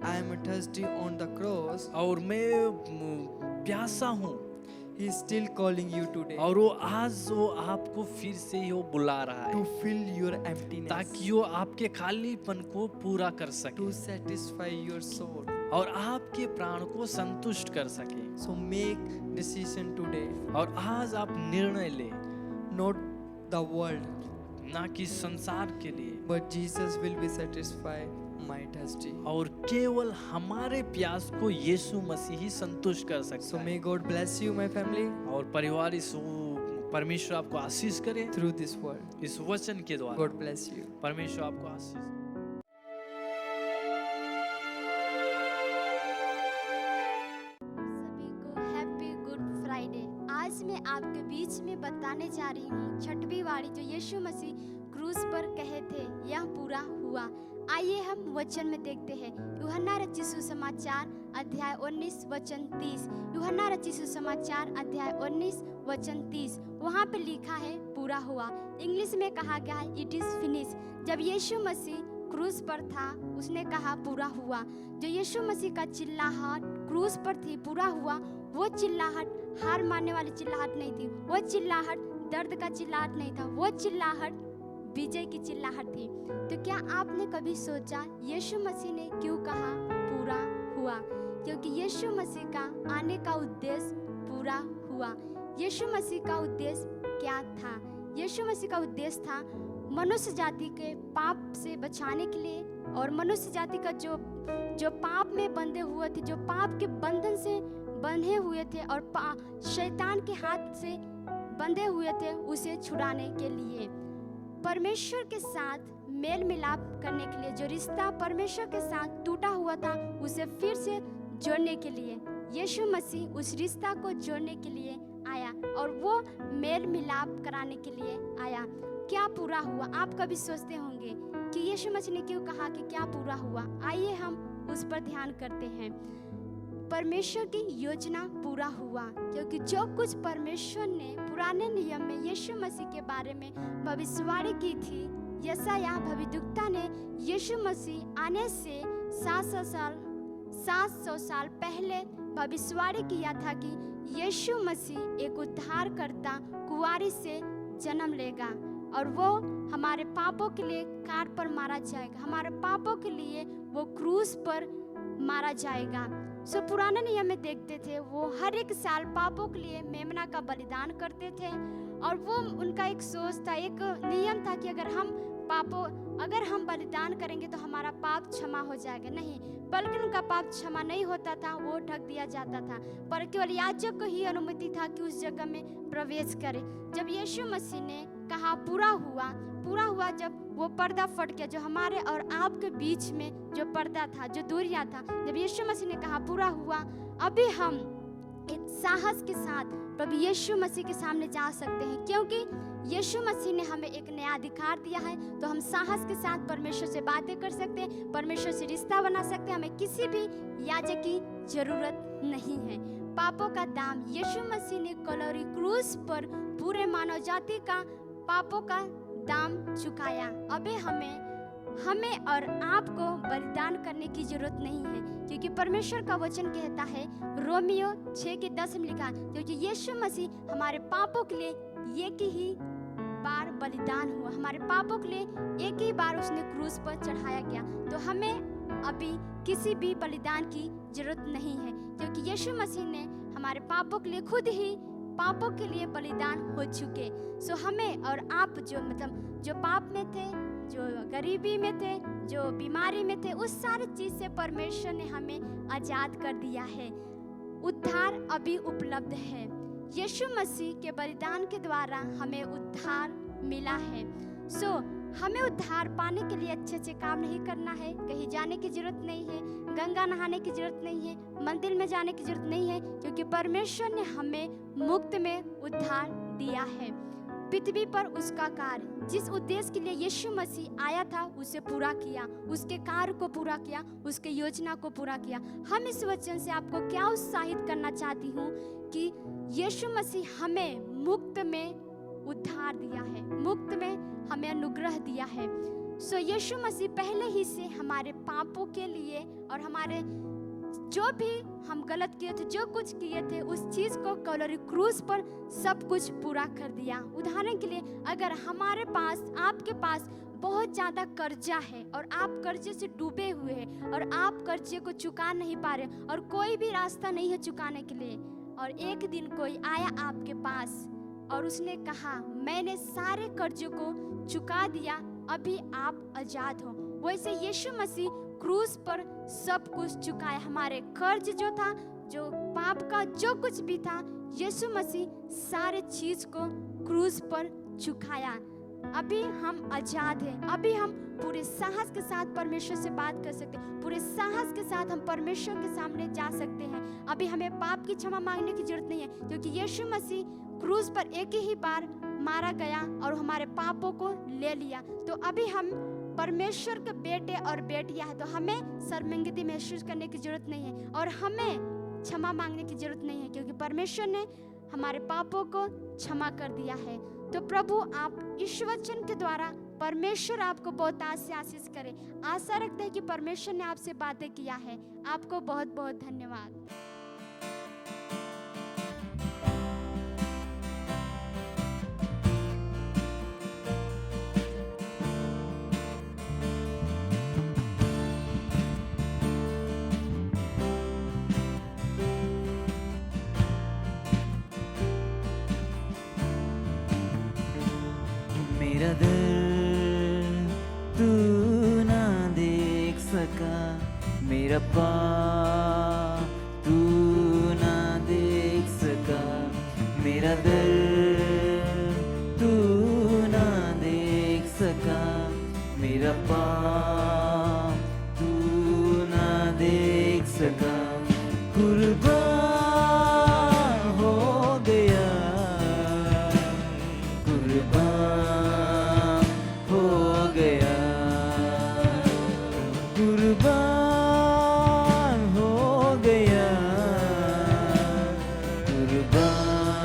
I am thirsty on the cross, और मैं प्यासा हूँ, he is still calling you today और वो आज वो आपको फिर से ही वो बुला रहा to है, fill your emptiness, ताकि वो आपके खालीपन को पूरा कर सके to satisfy your soul. और आपके प्राण को संतुष्ट कर सके। So make decision today, और आज आप निर्णय ले, not the world, ना कि संसार के लिए, but Jesus will be satisfied my thirsty. और केवल हमारे प्यास को यीशु मसीह ही संतुष्ट कर सकता So है। may God bless you, my family, और परिवार इस परमेश्वर आपको आशीष करे through this word. इस वचन के द्वारा। God bless you. परमेश्वर आपको आशीष करे। सभी को हैप्पी गुड फ्राइडे। आज मैं आपके बीच में बताने जा रही हूँ छठवीं वाणी जो यीशु मसीह क्रूस पर कहे थे, यह पूरा हुआ। आइए हम वचन में देखते हैं। यूहन्ना रचित सुसमाचार अध्याय 19 वचन 30। यूहन्ना रचित सुसमाचार अध्याय 19 वचन 30। वहाँ पे लिखा है पूरा हुआ। इंग्लिश में कहा गया है इट इज फिनिश। जब यीशु मसीह क्रूस पर था उसने कहा पूरा हुआ। जो यीशु मसीह का चिल्लाहट क्रूस पर थी पूरा हुआ, वो चिल्लाहट हार मानने वाली चिल्लाहट नहीं थी, वो चिल्लाहट दर्द का चिल्लाहट नहीं था, वो चिल्लाहट विजय की चिल्लाहट थी। तो क्या आपने कभी सोचा यीशु मसीह ने क्यों कहा पूरा हुआ? क्योंकि यीशु मसीह का आने का उद्देश्य पूरा हुआ। यीशु मसीह का उद्देश्य क्या था? यीशु मसीह का उद्देश्य था मनुष्य जाति के पाप से बचाने के लिए, और मनुष्य जाति का जो पाप में बंधे हुए थे, जो पाप के बंधन से बंधे हुए थे और शैतान के हाथ से बंधे हुए थे, उसे छुड़ाने के लिए, परमेश्वर के साथ मेल मिलाप करने के लिए, जो रिश्ता परमेश्वर के साथ टूटा हुआ था उसे फिर से जोड़ने के लिए यीशु मसीह उस रिश्ता को जोड़ने के लिए आया और वो मेल मिलाप कराने के लिए आया। क्या पूरा हुआ? आप कभी सोचते होंगे कि यीशु मसीह ने क्यों कहा कि क्या पूरा हुआ? आइए हम उस पर ध्यान करते हैं। परमेश्वर की योजना पूरा हुआ, क्योंकि जो कुछ परमेश्वर ने पुराने नियम में यीशु मसीह के बारे में भविष्यवाणी की थी, यशायाह भविष्यद्वक्ता ने यीशु मसीह आने से 700 साल पहले भविष्यवाणी किया था कि यीशु मसीह एक उद्धारकर्ता कुंवारी से जन्म लेगा और वो हमारे पापों के लिए काट पर मारा जाएगा, हमारे पापों के लिए वो क्रूस पर मारा जाएगा। सो पुराने नियम में देखते थे वो हर एक साल पापों के लिए मेमना का बलिदान करते थे और वो उनका एक सोच था, एक नियम था कि अगर हम बलिदान करेंगे तो हमारा पाप क्षमा हो जाएगा। नहीं, बल्कि उनका पाप क्षमा नहीं होता था, वो ठग दिया जाता था, पर केवल याजक को ही अनुमति था कि उस जगह में प्रवेश करे। जब यीशु मसीह ने कहा पूरा हुआ, जब वो पर्दा फट गया, जो हमारे और आपके बीच में जो पर्दा था, जो दूरियां था, जब यीशु मसीह ने कहा पूरा हुआ, अभी हम एक साहस के साथ प्रभु यीशु मसीह के सामने जा सकते हैं, क्योंकि यीशु मसीह ने हमें एक नया अधिकार दिया है। तो हम साहस के साथ परमेश्वर से बातें कर सकते हैं, परमेश्वर से रिश्ता बना सकते हैं। हमें किसी भी याजक की जरूरत नहीं है। पापों का दाम यीशु मसीह ने कलवरी क्रूस पर पूरे मानव जाति का पापों का दाम चुकाया। अबे हमें और आपको बलिदान करने की जरूरत नहीं है, क्योंकि परमेश्वर का वचन कहता है रोमियो 6:10 में लिखा, क्योंकि यीशु मसीह हमारे पापों के लिए एक ही बार बलिदान हुआ, हमारे पापों के लिए एक ही बार उसने क्रूस पर चढ़ाया गया। तो हमें अभी किसी भी बलिदान की जरूरत नहीं है, क्योंकि यीशु मसीह ने हमारे पापों के लिए खुद ही पापों के लिए बलिदान हो चुके। सो हमें और आप जो पाप में थे, जो गरीबी में थे, जो बीमारी में थे, उस सारी चीज से परमेश्वर ने हमें आजाद कर दिया है। उद्धार अभी उपलब्ध है। यीशु मसीह के बलिदान के द्वारा हमें उद्धार मिला है। सो हमें उद्धार पाने के लिए अच्छे काम नहीं करना है, कहीं जाने की जरूरत नहीं है, गंगा नहाने की जरूरत नहीं है, मंदिर में जाने की जरूरत नहीं है, क्योंकि परमेश्वर ने हमें मुफ्त में उद्धार दिया है। पृथ्वी पर उसका कार्य, जिस उद्देश्य के लिए यीशु मसीह आया था, उसे पूरा किया, उसके कार्य को पूरा किया, उसके योजना को पूरा किया। हम इस वचन से आपको क्या उत्साहित करना चाहती हूँ कि यीशु मसीह हमें मुफ्त में उद्धार दिया है, मुफ्त में हमें अनुग्रह दिया है। सो यीशु मसीह पहले ही से हमारे पापों के लिए और हमारे जो भी हम गलत किए थे, जो कुछ किए थे, उस चीज को कलवरी क्रूस पर सब कुछ पूरा कर दिया। उदाहरण के लिए, अगर हमारे पास, आपके पास बहुत ज़्यादा कर्जा है और आप कर्जे से डूबे हुए हैं और आप कर्जे को चुका नहीं पा रहे और कोई भी रास्ता नहीं है चुकाने के लिए, और एक दिन कोई आया आपके पास और उसने कहा मैंने सारे कर्जों को चुका दिया, अभी आप आजाद हो, वैसे यीशु मसीह क्रूस पर सब कुछ चुकाया। हमारे कर्ज जो था, जो पाप का जो कुछ भी था, यीशु मसीह सारे चीज को क्रूस पर चुकाया। अभी हम आजाद हैं। अभी हम पूरे साहस के साथ परमेश्वर से बात कर सकते हैं, पूरे साहस के साथ हम परमेश्वर के सामने जा सकते हैं। अभी हमें पाप की क्षमा मांगने की जरूरत नहीं है, क्योंकि यीशु मसीह क्रूस पर एक ही बार मारा गया और हमारे पापों को ले लिया। तो अभी हम परमेश्वर के बेटे और बेटियां हैं, तो हमें शर्मिंदगी महसूस करने की जरूरत नहीं है और हमें क्षमा मांगने की जरूरत नहीं है, क्योंकि परमेश्वर ने हमारे पापों को क्षमा कर दिया है। तो प्रभु, आप इस वचन के द्वारा परमेश्वर आपको बहुत आशीष करे। आशा रखते हैं कि परमेश्वर ने आपसे बातें किया है। आपको बहुत बहुत धन्यवाद। मेरा दर्द तू ना देख सका, मेरा पाप तू ना देख सका, मेरा दर्द तू ना देख सका, मेरा पाप तू ना देख सका। कुर्बान हो गया, कुर्बान हो गया, कुर्बान हो गया, कुर्बान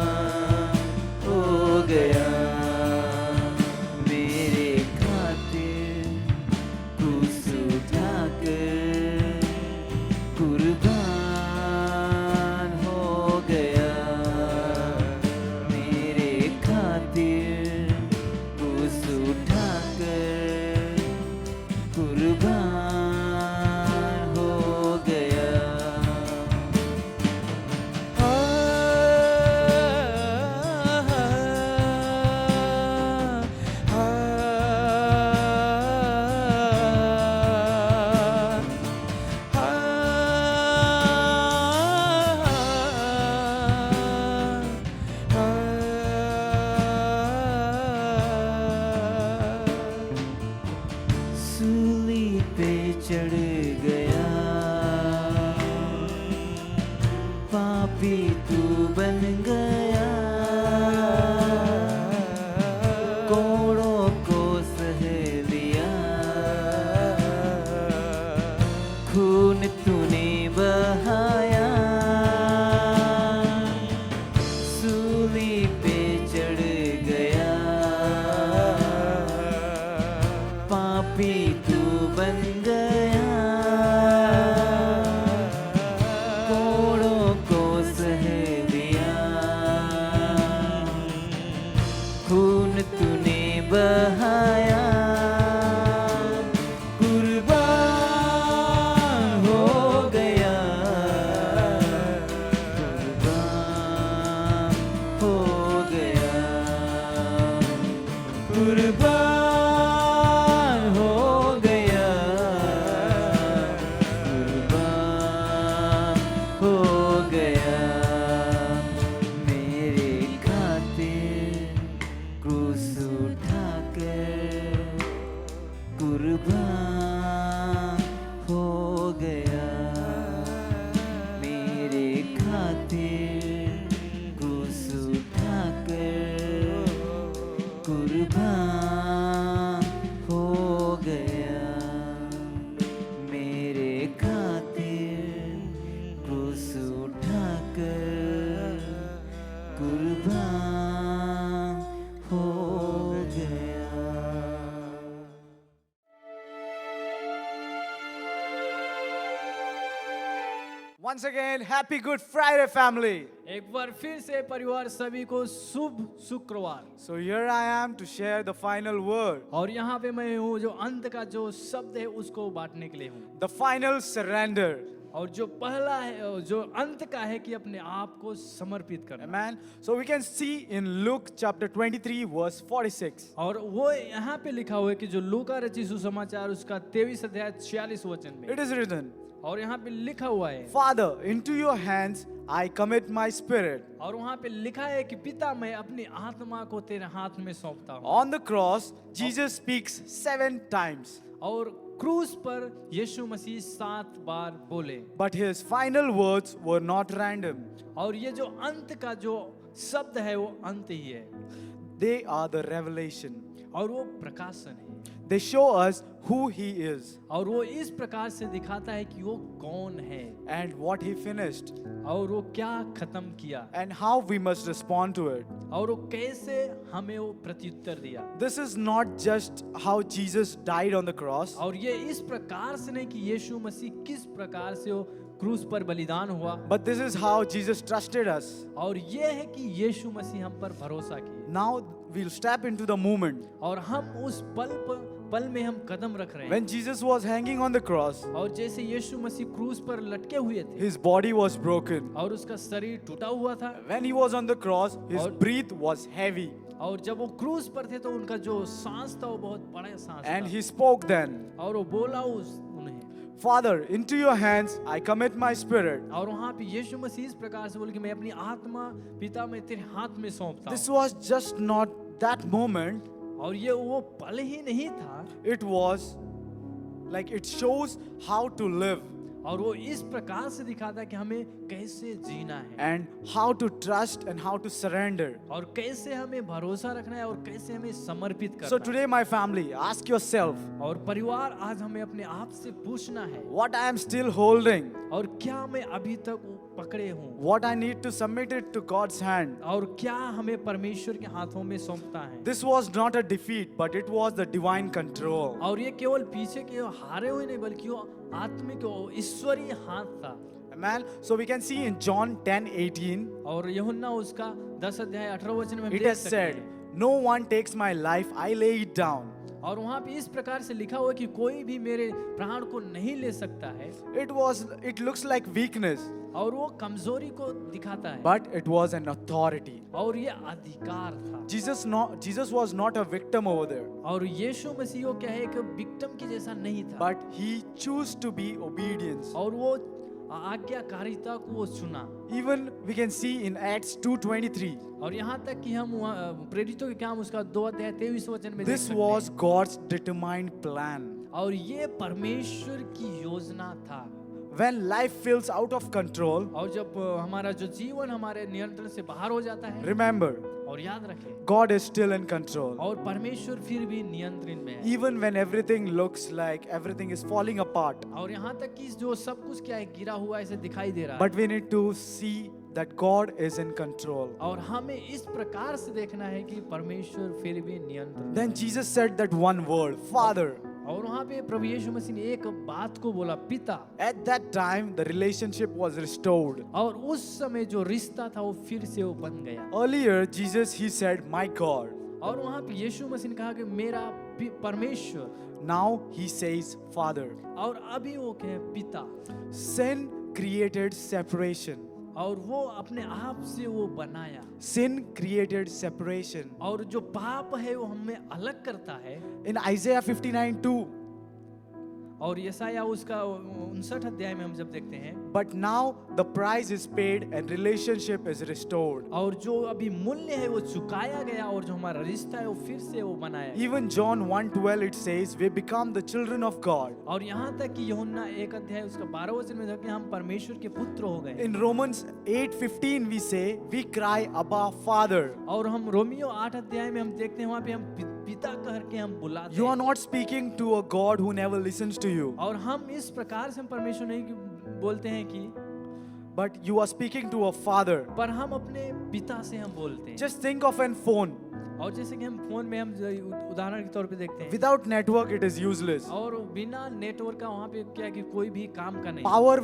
तू बन गया, कोड़ों को सह लिया, खून तूने बहाया, सूली पे चढ़ गया, पापी तू बन गया, कोड़ों को सह लिया, खून तूने बहाया, कुर्बान हो गया, कुर्बान हो गया, कुर्बान हो गया, कुर्बान हो गया, मेरे खातिर क्रूस उठाकर कुर्बान हो गया, मेरे खातिर क्रूस उठाकर कुर्बान हो गया, मेरे खातिर क्रूस उठाकर कुर्बान हो गया। Once again, happy Good Friday, family. एक बार फिर से परिवार सभी को शुभ शुक्रवार। So here I am to share the final word, और यहाँ पे मैं हूँ जो अंत का जो शब्द है उसको बांटने के लिए हूँ। the final surrender. और जो पहला है जो अंत का है कि अपने आप को समर्पित करना। Amen. So we can see in Luke chapter 23 verse 46. और वो यहाँ पे लिखा हुआ है कि जो लूका रचित सुसमाचार उसका 23 अध्याय 46 वचन में। It is written, और यहाँ पे लिखा हुआ है Father, into your hands I commit my spirit. और वहाँ पे लिखा है कि पिता मैं अपनी आत्मा को तेरे हाथ में सौंपता हूँ। On the cross, Jesus speaks 7 times. और क्रूस पर यीशु मसीह 7 बार बोले। But his final words were not random. और ये जो अंत का जो शब्द है वो अंत ही है। They are the revelation. और वो प्रकाशन है। They show us who he is और वो इस प्रकार से दिखाता है कि वो कौन है and what he finished और वो क्या खत्म किया and how we must respond to it. और वो कैसे हमें वो प्रत्युत्तर दिया। This is not just how Jesus died on the cross, और ये इस प्रकार से नहीं कि यीशु मसीह किस प्रकार से वो क्रूस पर बलिदान हुआ, but this is how Jesus trusted us. और ये है कि यीशु मसीह हम पर भरोसा किया। Now we'll step into the moment. और हम उस पल में हम कदम रख रहे हैं। When Jesus was hanging on the cross, और जैसे यीशु मसीह क्रूस पर लटके हुए थे his body was broken. और उसका शरीर टूटा हुआ था। When he was on the cross, his और- breath was heavy. और जब वो क्रूस पर थे तो उनका जो सांस था वो बहुत बड़ा सांस And था। he spoke then, और वो बोला उन्हें Father, into your hands I commit my spirit. और वहाँ पे यीशु मसीह इस प्रकार से बोले कि मैं अपनी आत्मा पिता मैं तेरे हाथ में सौंपता This हूँ। was just not that moment. और ये वो पल ही नहीं था, It was like it shows how to live और वो इस प्रकार से दिखाता है कि हमें कैसे जीना है and how to trust and how to surrender. और कैसे हमें भरोसा रखना है और कैसे हमें समर्पित करना So है। today, my family, ask yourself, और परिवार आज हमें अपने आप से पूछना है what I am still holding, और क्या मैं अभी तक पकड़े हूँ what I need to submit it to God's hand. और क्या हमें परमेश्वर के हाथों में सौंपता है। This was not a defeat, but it was the divine control. और ये केवल पीछे के हारे हुए नहीं बल्कि वो आत्मिक ईश्वरीय हाथ था। Amen. So we can see in John 10:18, और यूहन्ना उसका 10 अध्याय 18 वचन में हम it देख has सकते said, हैं। "No one takes my life; I lay it down." और वहाँ पे इस प्रकार से लिखा हुआ है कि कोई भी मेरे प्राण को नहीं ले सकता है। It looks like weakness, और वो कमजोरी को दिखाता है, but it was an authority. और ये अधिकार था। Jesus was not a victim over there, और यीशु मसीह को क्या है कि विक्टिम के जैसा नहीं था, but he chose to be obedience. और वो आज्ञाकारिता को वो चुना। Even we can see in Acts 2:23, और यहाँ तक कि हम प्रेरितों के काम उसका 2 अध्याय 23 वचन में देख this सकते was हैं। God's determined plan. और ये परमेश्वर की योजना था। When life feels out of control, और जब हमारा जो जीवन हमारे नियंत्रण से बाहर हो जाता है, remember, और याद रखें, God is still in control. और परमेश्वर फिर भी नियंत्रण में है। Even when everything looks like everything is falling apart. और यहाँ तक कि जो सब कुछ क्या है गिरा हुआ ऐसे दिखाई दे रहा है, But we need to see that God is in control. और हमें इस प्रकार से देखना है कि परमेश्वर फिर भी नियंत्रण। Then Jesus said that one word, Father. और वहाँ पे प्रभु यीशु मसीह ने एक बात को बोला, पिता। At that time, the relationship was restored. और उस समय जो रिश्ता था वो फिर से वो बन गया। Earlier, Jesus, he said, my God. और वहाँ पे यीशु मसीह ने कहा कि मेरा परमेश्वर। Now he says, Father. और अभी वो कहे पिता। Sin created separation. और वो अपने आप से वो बनाया। Sin created separation. और जो पाप है वो हमें अलग करता है। In Isaiah 59:2. और यशायाह उसका 59 अध्याय में हम जब देखते हैं, But now the price is paid and relationship is restored. और जो अभी मूल्य है वो चुकाया गया और जो हमारा रिश्ता है वो फिर से वो बनाया गया। Even John 1:12 it says we become the children of God. और यहाँ तक कि यूहन्ना 1 अध्याय उसका 12 वचन में कि हम परमेश्वर के पुत्र हो गए। In Romans 8:15 we say we cry Abba Father. और हम रोमियो 8 अध्याय में हम देखते हैं वहाँ पे हम पिता करके हम बुलाते हैं। You are not speaking to a God who never listens to you. और हम इस प्रकार से हम परमेश्वर नहीं बोलते हैं कि, but you are speaking to a father. पर हम अपने पिता से हम बोलते हैं। Just think of a phone. और जैसे कि हम फोन में हम उदाहरण के तौर पे देखते हैं, Without network it is useless. और बिना नेटवर्क का वहाँ पे क्या कि कोई भी काम का नहीं। Power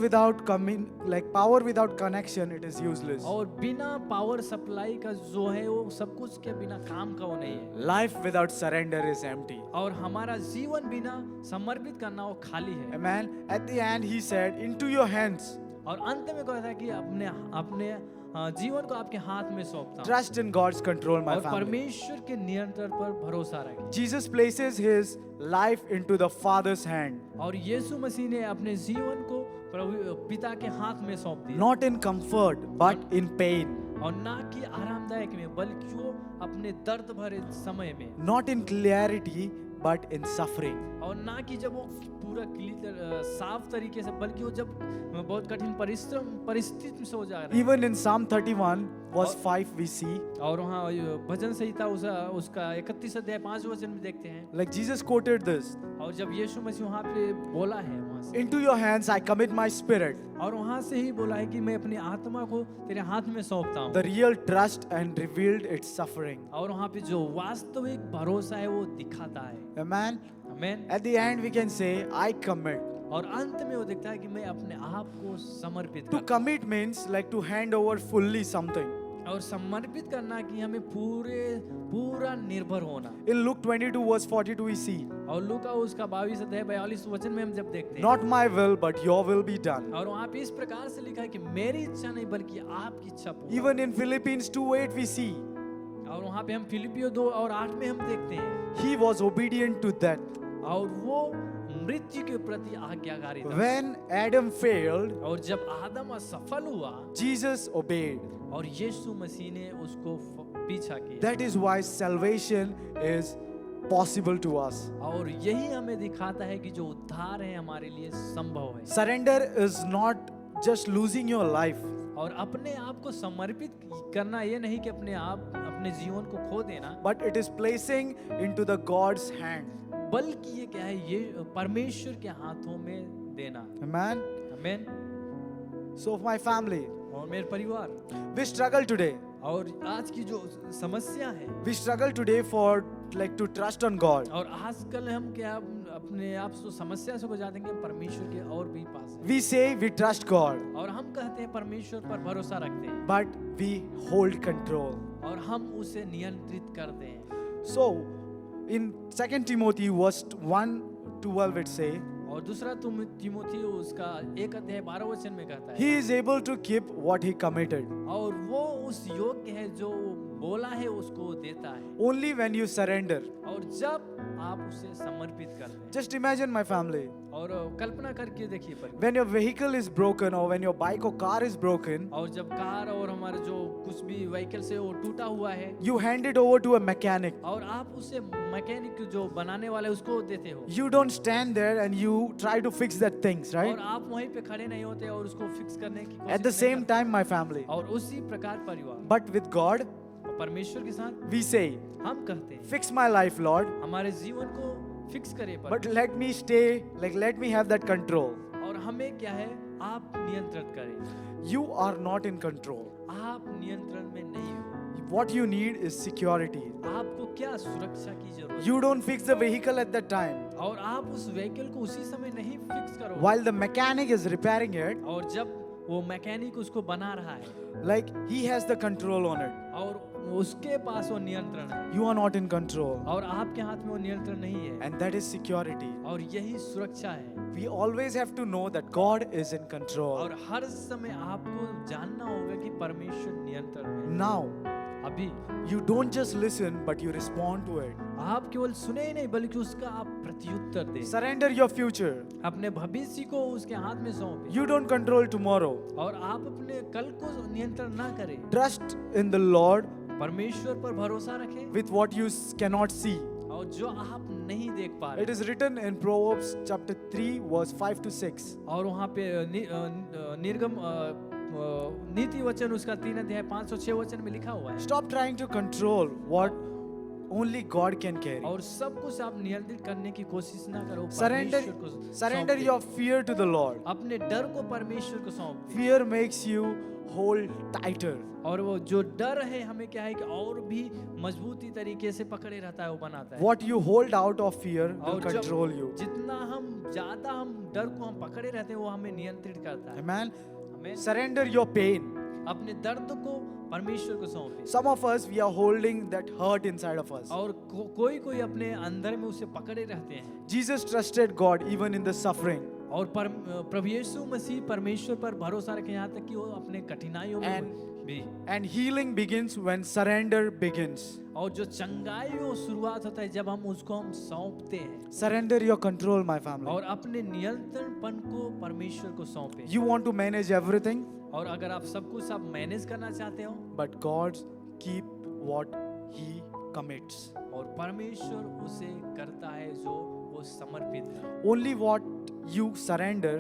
without connection it is useless. और बिना पावर सप्लाई का जो है वो सब कुछ के बिना काम का वो नहीं है। Life without surrender is empty. और हमारा जीवन बिना समर्पित करना वो खाली है। Amen. At the end he said, into your hands. और अंत में कहा था कि अपने जीवन को आपके हाथ में सौंपता हूं। Trust in God's control, my और family. परमेश्वर के नियंत्रण पर भरोसा रखें। Jesus places his life into the Father's hand. और यीशु मसीह ने अपने जीवन को प्रभु पिता के हाथ में सौंप दिया। Not in comfort, but in pain. और ना कि आरामदायक में, बल्कि वो अपने दर्द भरे समय में। Not in clarity, but in suffering. और ना कि जब वो पूरा क्लियर साफ तरीके से, बल्कि वो जब बहुत कठिन परिस्थिति से हो जा रहा है। Even in Psalm 31 verse 5 we see. और वहाँ भजन संहिता उसका 31 अध्याय 5 वचन में देखते हैं। Like Jesus quoted this. और जब यीशु मसीह वहाँ पे बोला है वहाँ से, Into your hands I commit my spirit. और वहाँ से ही बोला है कि मैं अपनी आत्मा को तेरे हाथ में सौंपता हूँ। The real trust and revealed its suffering. और वहाँ पे जो वास्तविक भरोसा है वो दिखाता है। Amen. Amen. At the end we can say I commit. और अंत में वो दिखता है कि मैं अपने आप को समर्पित To करता हूँ। commit means like to hand over fully something. और समर्पित करना कि हमें पूरा निर्भर होना। In Luke 22 verse 42 we see. और लूका उसका 22 अध्याय 42 वचन में हम जब देखते हैं, Not my will but your will be done. और वहाँ पे इस प्रकार से लिखा है कि मेरी इच्छा नहीं बल्कि आपकी इच्छा पूरी। Even in Philippians 2:8 we see. और वहाँ पे हम फिलिपियो 2 और 8 में हम देखते हैं, He was obedient to death. और वो मृत्यु के प्रति आज्ञाकारी था। When Adam failed, और जब आदम असफल हुआ, Jesus obeyed. और यीशु मसीह ने उसको पीछा किया। That is why salvation is possible to us. और यही हमें दिखाता है कि जो उद्धार है हमारे लिए संभव है। Surrender is not just losing your life. और अपने आप को समर्पित करना ये नहीं कि अपने जीवन को खो देना, But it is placing into the God's hand. बल्कि ये क्या है, ये परमेश्वर के हाथों में देना। Amen. आमीन। So my family, और मेरे परिवार, we struggle today. और आज की जो समस्या है, We struggle today for like to trust on God. और आजकल हम क्या अपने आप से समस्या से हो जाते हैं कि हम परमेश्वर के और भी पास हैं। We say we trust God, और हम कहते हैं परमेश्वर पर भरोसा रखते हैं, but we hold control. और हम उसे नियंत्रित करते हैं। So in 2 Timothy verse 1:12 it say, और दूसरा तिमोथी उसका 1 अध्याय 12 वचन में कहता है, he is able to keep what he committed. और वो उस योग्य है जो बोला है उसको देता है, Only when you surrender. और जब आप उसे समर्पित करते हैं। Just imagine my family. और कल्पना करके देखिए पर, When your vehicle is broken or when your bike or car is broken, और जब कार और हमारे जो कुछ भी व्हीकल से वो टूटा हुआ है you hand it over to a mechanic. और आप उसे मैकेनिक जो बनाने वाला है उसको देते हो You don't stand there and you try to fix that things, right? और आप वहीं पे खड़े नहीं होते और उसको फिक्स करने की At the कोशिश same नहीं time, my family. करते। और उसी प्रकार परिवार But with God, और परमेश्वर के साथ we say, हम कहते हैं fix my life, Lord, हमारे जीवन को फिक्स करे but let me stay, like let me have that control. और हमें क्या है आप नियंत्रित करें You are not in control. आप नियंत्रण में नहीं हो What you need is security. आपको क्या सुरक्षा की जरूरत You don't fix the vehicle at that time. है और आप उस व्हीकल को उसी समय नहीं फिक्स करो While the mechanic is repairing it, और जब वो मैकेनिक उसको बना रहा है like he has the control on it. और उसके पास वो नियंत्रण है You are not in control. और आपके हाथ में वो नियंत्रण नहीं है And that is security. और यही सुरक्षा है We always have to know that God is in control. और हर समय आपको जानना होगा कि परमेश्वर नियंत्रण में है। Now, अभी you don't just listen, but you respond to it. आप केवल सुने ही नहीं बल्कि उसका आप प्रत्युत्तर दें Surrender your future. अपने भविष्य को उसके हाथ में सौंपें You don't control tomorrow. और आप अपने कल को नियंत्रण ना करें Trust in the Lord परमेश्वर पर भरोसा रखें with what you cannot see. और जो आप नहीं देख पा It रहे is written in Proverbs chapter 3, verse 5 to 6. और वहाँ पे निर्गम नीति वचन उसका 3 अध्याय 5 और 6 वचन में लिखा हुआ है Stop trying to control what only God can carry. और सब कुछ आप नियंत्रित करने की कोशिश ना करो Surrender, परमेश्वर को surrender सौंप दे। your fear to the Lord. अपने डर को परमेश्वर को सौंप दे। Fear makes you hold tighter. और वो जो डर है हमें क्या है कि और भी मजबूती तरीके से पकड़े रहता है वो बनाता है What you hold out of fear will और जब control you. जितना हम ज्यादा हम डर को हम पकड़े रहते हैं वो हमें नियंत्रित करता है Amen. हमें Surrender your pain. अपने दर्द को परमेश्वर को सौंपे Some of us, we are holding that hurt inside of us. और कोई कोई अपने अंदर में उसे पकड़े रहते हैं Jesus trusted God even in the suffering. और प्रभु यीशु मसीह परमेश्वर पर भरोसा रखे यहाँ तक कि वो अपने कठिनाइयों में भी And healing begins when surrender begins. और जो चंगाई वो शुरुआत होता है जब हम उसको हम सौंपते हैं Surrender your control, my family. और अपने नियंत्रणपन को परमेश्वर को सौंपे You want to manage everything, और अगर आप सब कुछ आप मैनेज करना चाहते हो but God keep what He commits. और परमेश्वर उसे करता है जो वो समर्पित है Only what you surrender,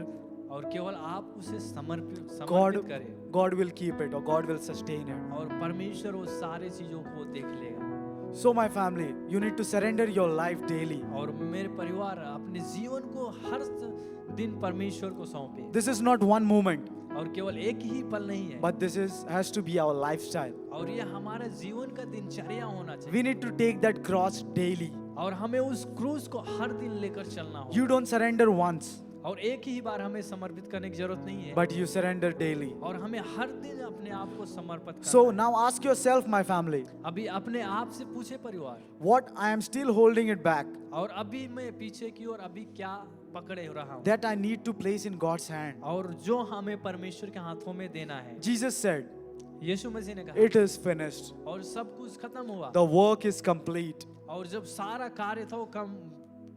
और केवल आप उसे समर्पित करें God will keep it or God will sustain it. और परमेश्वर वो सारे चीजों को देख लेगा So my family, you need to surrender your life daily. और मेरे परिवार अपने जीवन को हर दिन परमेश्वर को सौंपे This is not one moment, और केवल एक ही पल नहीं है but this has to be our lifestyle. और ये हमारा जीवन का दिनचर्या होना चाहिए We need to take that cross daily. और हमें उस क्रूज को हर दिन लेकर चलना हो You don't surrender once, और एक ही बार हमें समर्पित करने की जरूरत नहीं है but you surrender daily. और हमें हर दिन अपने आप को समर्पित करना So है। now ask yourself, my family, अभी अपने आप से पूछे परिवार what I am still holding it back, और अभी मैं पीछे की ओर अभी क्या पकड़े हो रहा हूँ that I need to place in God's hand. और जो हमें परमेश्वर के हाथों में देना है Jesus said, यीशु मसीह ने कहा it is finished. और सब कुछ खत्म हुआ The work is complete. और जब सारा कार्य था वो कम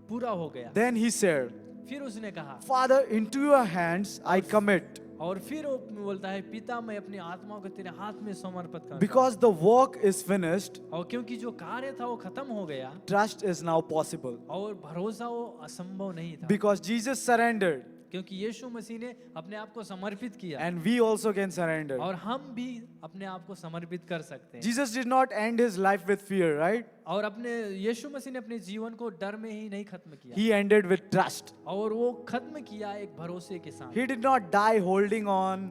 पूरा हो गया Then he said, फिर उसने कहा Father, into your hands I commit. और फिर वो बोलता है पिता मैं अपनी आत्मा को तेरे हाथ में समर्पित करता हूं। Because the work is finished, और क्योंकि जो कार्य था वो खत्म हो गया trust is now possible. और भरोसा वो असंभव नहीं था Because Jesus surrendered, क्योंकि यीशु मसीह ने अपने आप को समर्पित किया and we also can surrender. और हम भी अपने आप को समर्पित कर सकते हैं Jesus did not end his life with fear, right? और अपने यीशु मसीह ने अपने जीवन को डर में ही नहीं खत्म किया He ended with trust. और वो खत्म किया एक भरोसे के साथ He did not die holding on.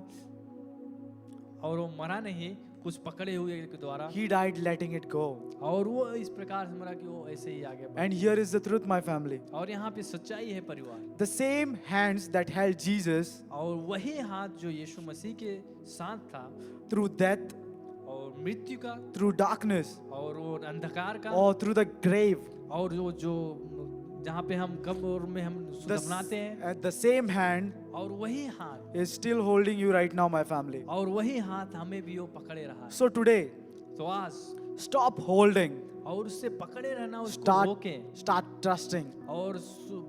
और वो मरा नहीं कुछ पकड़े हुए के द्वारा He died letting it go. और वो इस प्रकार से मरा कि वो ऐसे ही आगे बढ़ा। And here is the truth, my family. और यहाँ पे सच्चाई है परिवार The same hands that held Jesus और वही हाथ जो यीशु मसीह के साथ था through death, और मृत्यु का through darkness, और वो अंधकार का or through the grave, और जो जहाँ पे हम कब्र में हम दफनाते हैं the same hand और वही हाथ is still holding you right now, my family. और वही हाथ हमें भी वो पकड़े रहा है So today, तो आज Stop holding. और उससे पकड़े रहना, उसको Start, रोकें start trusting. और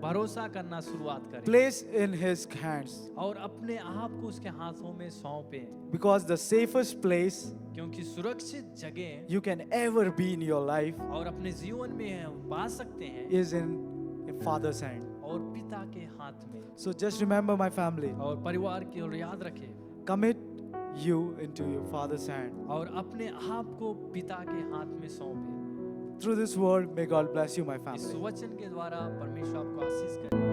भरोसा करना शुरुआत करें Place in His hands. और अपने आप को उसके हाथों में सौंपें, Because the safest place क्योंकि सुरक्षित जगह you can ever be in your life और अपने जीवन में हम पा सकते हैं is in Father's hand. और पिता के हाथ में। So just remember, my family, और परिवार की ओर याद रखें commit you into your Father's hand. और अपने आप को पिता के हाथ में सौंपें। Through this word, may God bless you, my इस family. वचन के द्वारा परमेश्वर आपको आशीष करे।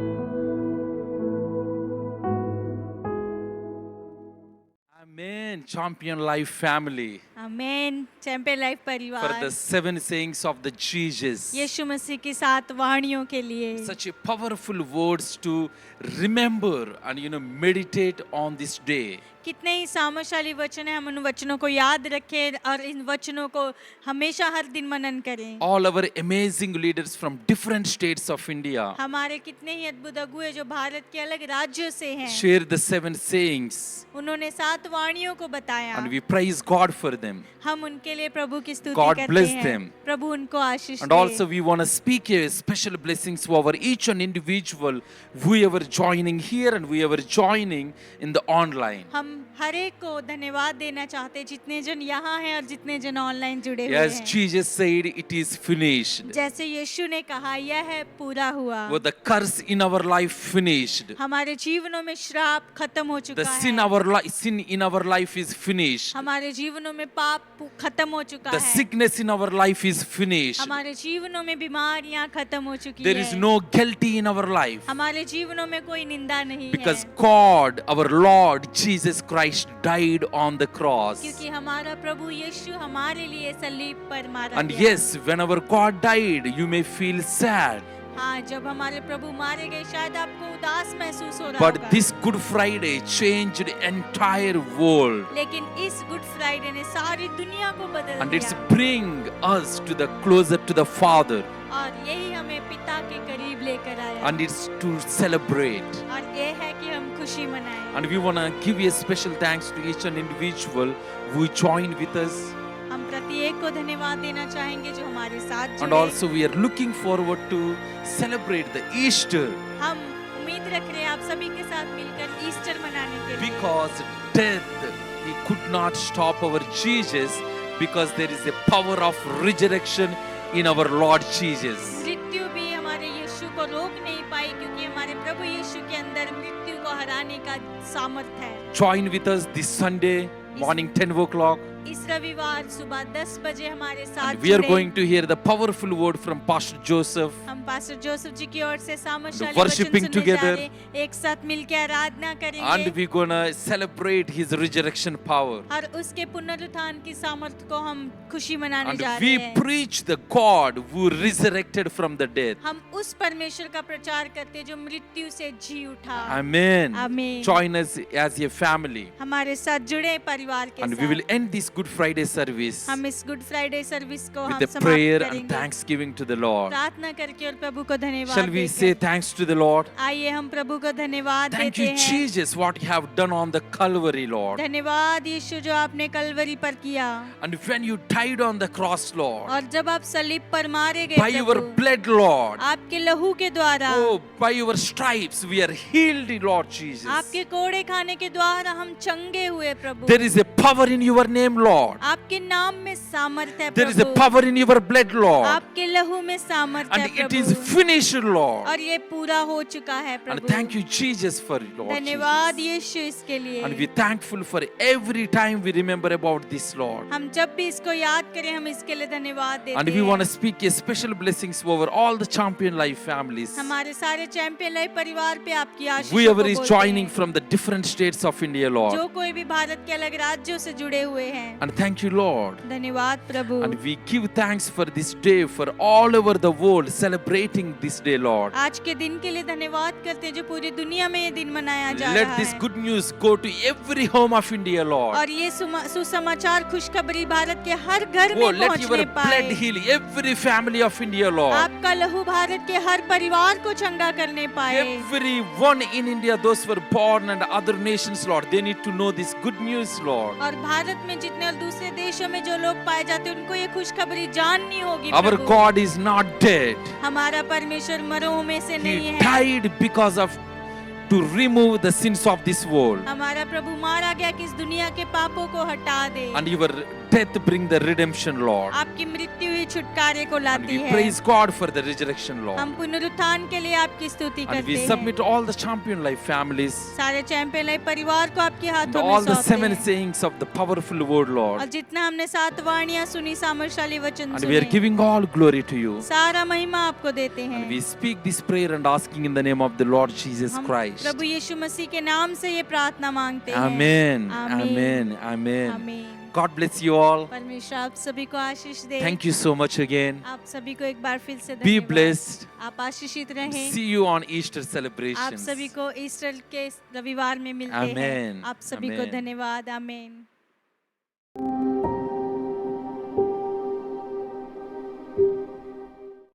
Amen. Champion Life family. Amen. Champion life For परिवार the 7 sayings of the Jesus. यीशु मसीह की 7 वाणियों के लिए Such a powerful words to remember and meditate on this day. कितने ही सामर्थ्यशाली वचन है, हम उन वचनों को याद रखें और इन वचनों को हमेशा हर दिन मनन करें। All our amazing leaders from different states of India हमारे कितने ही अद्भुत अगुए जो भारत के अलग राज्यों से हैं, share the 7 sayings उन्होंने 7 वाणियों को बताया। and we praise God for them. हम उनके लिए प्रभु की स्तुति God करते bless हैं। them. प्रभु उनको आशीष And they. also we want to speak a special blessings over each and individual whoever joining here and whoever joining in the online. हम हर एक को धन्यवाद देना चाहते हैं, जितने जन यहाँ हैं और जितने जन ऑनलाइन जुड़े हुए As हैं। Jesus said, it is finished. जैसे यीशु ने कहा, यह है पूरा हुआ। With the curse in our life finished. हमारे जीवनों में श्राप खत्म हो The चुका है। sin in our life is finished. हमारे जीवनों में पाप खत्म हो चुका The है। sickness in our life is finished. हमारे जीवनों में बीमारियां खत्म हो चुकी There है। is no guilty in our life. हमारे जीवनों में कोई निंदा नहीं Because है, God, our Lord Jesus Christ, died on the cross. क्योंकि हमारा प्रभु यीशु हमारे लिए सलीब पर मारा And गया। yes, whenever God died, you may feel sad. हाँ, जब हमारे प्रभु मारे गए शायद आपको उदास महसूस हो रहा But होगा। this Good Friday changed the entire world. लेकिन इस गुड फ्राइडे ने सारी दुनिया को बदल And it's दिया bring us to the closer to the Father. और यही हमें पिता के करीब लेकर आया। And it's to celebrate. और ये है कि हम खुशी मनाएं। And we want to give a special thanks to each and individual who joined with us. हम प्रत्येक को धन्यवाद देना चाहेंगे जो हमारे साथ And जुड़े। also we are looking forward to celebrate the Easter हम उम्मीद रख रहे हैं आप सभी के साथ मिलकर ईस्टर मनाने के लिए। because death, he could not stop our Jesus because there is a power of resurrection in our Lord Jesus. मृत्यु भी हमारे यीशु को रोक नहीं पाई क्योंकि हमारे प्रभु यीशु के अंदर मृत्यु को हराने का सामर्थ है। Join with us this Sunday morning 10 o'clock. इस रविवार सुबह 10 बजे हमारे साथ We are जुड़े। going to hear the powerful word from Pastor Joseph. हम पास्टर जोसेफ जी की ओर से सामर्थ्यशाली Worshipping वचन सुनने जा together. रहे हैं। एक साथ मिलकर आराधना करेंगे And we're gonna celebrate his resurrection power. और उसके पुनरुत्थान की सामर्थ को हम खुशी मनाने And जा we रहे हैं। preach the God who resurrected from the dead. हम उस परमेश्वर का प्रचार करते हैं जो मृत्यु से जी उठा। Amen. Amen. Join us as a family. हमारे साथ जुड़े परिवार के And we will साथ। end this Good Friday service हम इस गुड फ्राइडे सर्विस को हम with a समाप्त prayer and करेंगे thanksgiving to the Lord. प्रार्थना करके और प्रभु को धन्यवाद Shall we say देकर। thanks to the Lord? आइए हम प्रभु को धन्यवाद Thank देते you, हैं। Jesus, what you have done on the Calvary, Lord. धन्यवाद यीशु जो आपने कलवरी पर किया And when you died on the cross, Lord, और जब आप सलीब पर मारे गए by your Prabhu, blood, Lord, आपके लहू के द्वारा oh, by your stripes, we are healed, Lord Jesus. आपके कोड़े खाने के द्वारा हम चंगे हुए प्रभु। There is a power in your name, Lord. आपके नाम में सामर्थ है There is a Prabhu. power in your blood, Lord. आपके लहू में सामर्थ है And it Prabhu. is finished, Lord. और ये पूरा हो चुका है And Prabhu. thank you, Jesus, for it, Lord. धन्यवाद Jesus. यीशु इसके लिए। And we're thankful for every time we remember about this, Lord. हम जब भी इसको याद करें हम इसके लिए धन्यवाद देते And we हैं। want to speak a special blessings over all the Champion Life families. हमारे सारे चैंपियन लाइफ परिवार पे आपकी आशीष Whoever is joining from the different states of India, जो Lord. कोई भी भारत के अलग राज्यों से जुड़े हुए हैं। And thank you, Lord. धन्यवाद प्रभु। And we give thanks for this day, for all over the world celebrating this day, Lord. आज के दिन के लिए धन्यवाद करते हैं जो पूरी दुनिया में ये दिन मनाया जा Let रहा this है। good news go to every home of India, Lord. और ये सुसमाचार खुशखबरी भारत के हर घर Oh, में let your पहुंचने blood पाए। heal every family of India, Lord. आपका लहू भारत के हर परिवार को चंगा करने पाए। Everyone in India, those who were born and other nations, Lord, they need to know this good news, Lord. और भारत में जितने और दूसरे देशों में जो लोग पाए जाते हैं उनको ये खुशखबरी जाननी होगी Our Prabhu. God is not dead. हमारा परमेश्वर मरों में से नहीं He है। died because of to remove the sins of this world. हमारा प्रभु मारा गया कि इस दुनिया के पापों को हटा दे। And your death bring the redemption, Lord. आपकी मृत्यु ही छुटकारे को And लाती we है। praise God for the resurrection, Lord. हम पुनरुत्थान के लिए आपकी स्तुति And करते we हैं। submit all the champion life families, सारे चैंपियन लाइफ परिवार को आपके and हाथों में all the सौंपते 7 हैं। sayings of the powerful word, और Lord. जितना हमने 7 वाणियां सुनी, सामर्थशाली वचन And we are सुने, giving all glory to you. सारा महिमा आपको देते हैं। And we speak this prayer and asking in the name of the Lord Jesus हम Christ. प्रभु यीशु मसीह के नाम से ये प्रार्थना मांगते हैं। Amen. आमीन। Amen. Amen. आमीन। God bless you all. परमेश्वर आप सभी को आशीष दे। Thank you so much again. आप सभी को एक बार फिर से Be धन्यवाद। blessed. आप आशीषित रहें। See you on Easter आप celebrations. सभी को ईस्टर के रविवार में मिलते हैं। Amen. आप सभी को Amen. धन्यवाद। आमीन।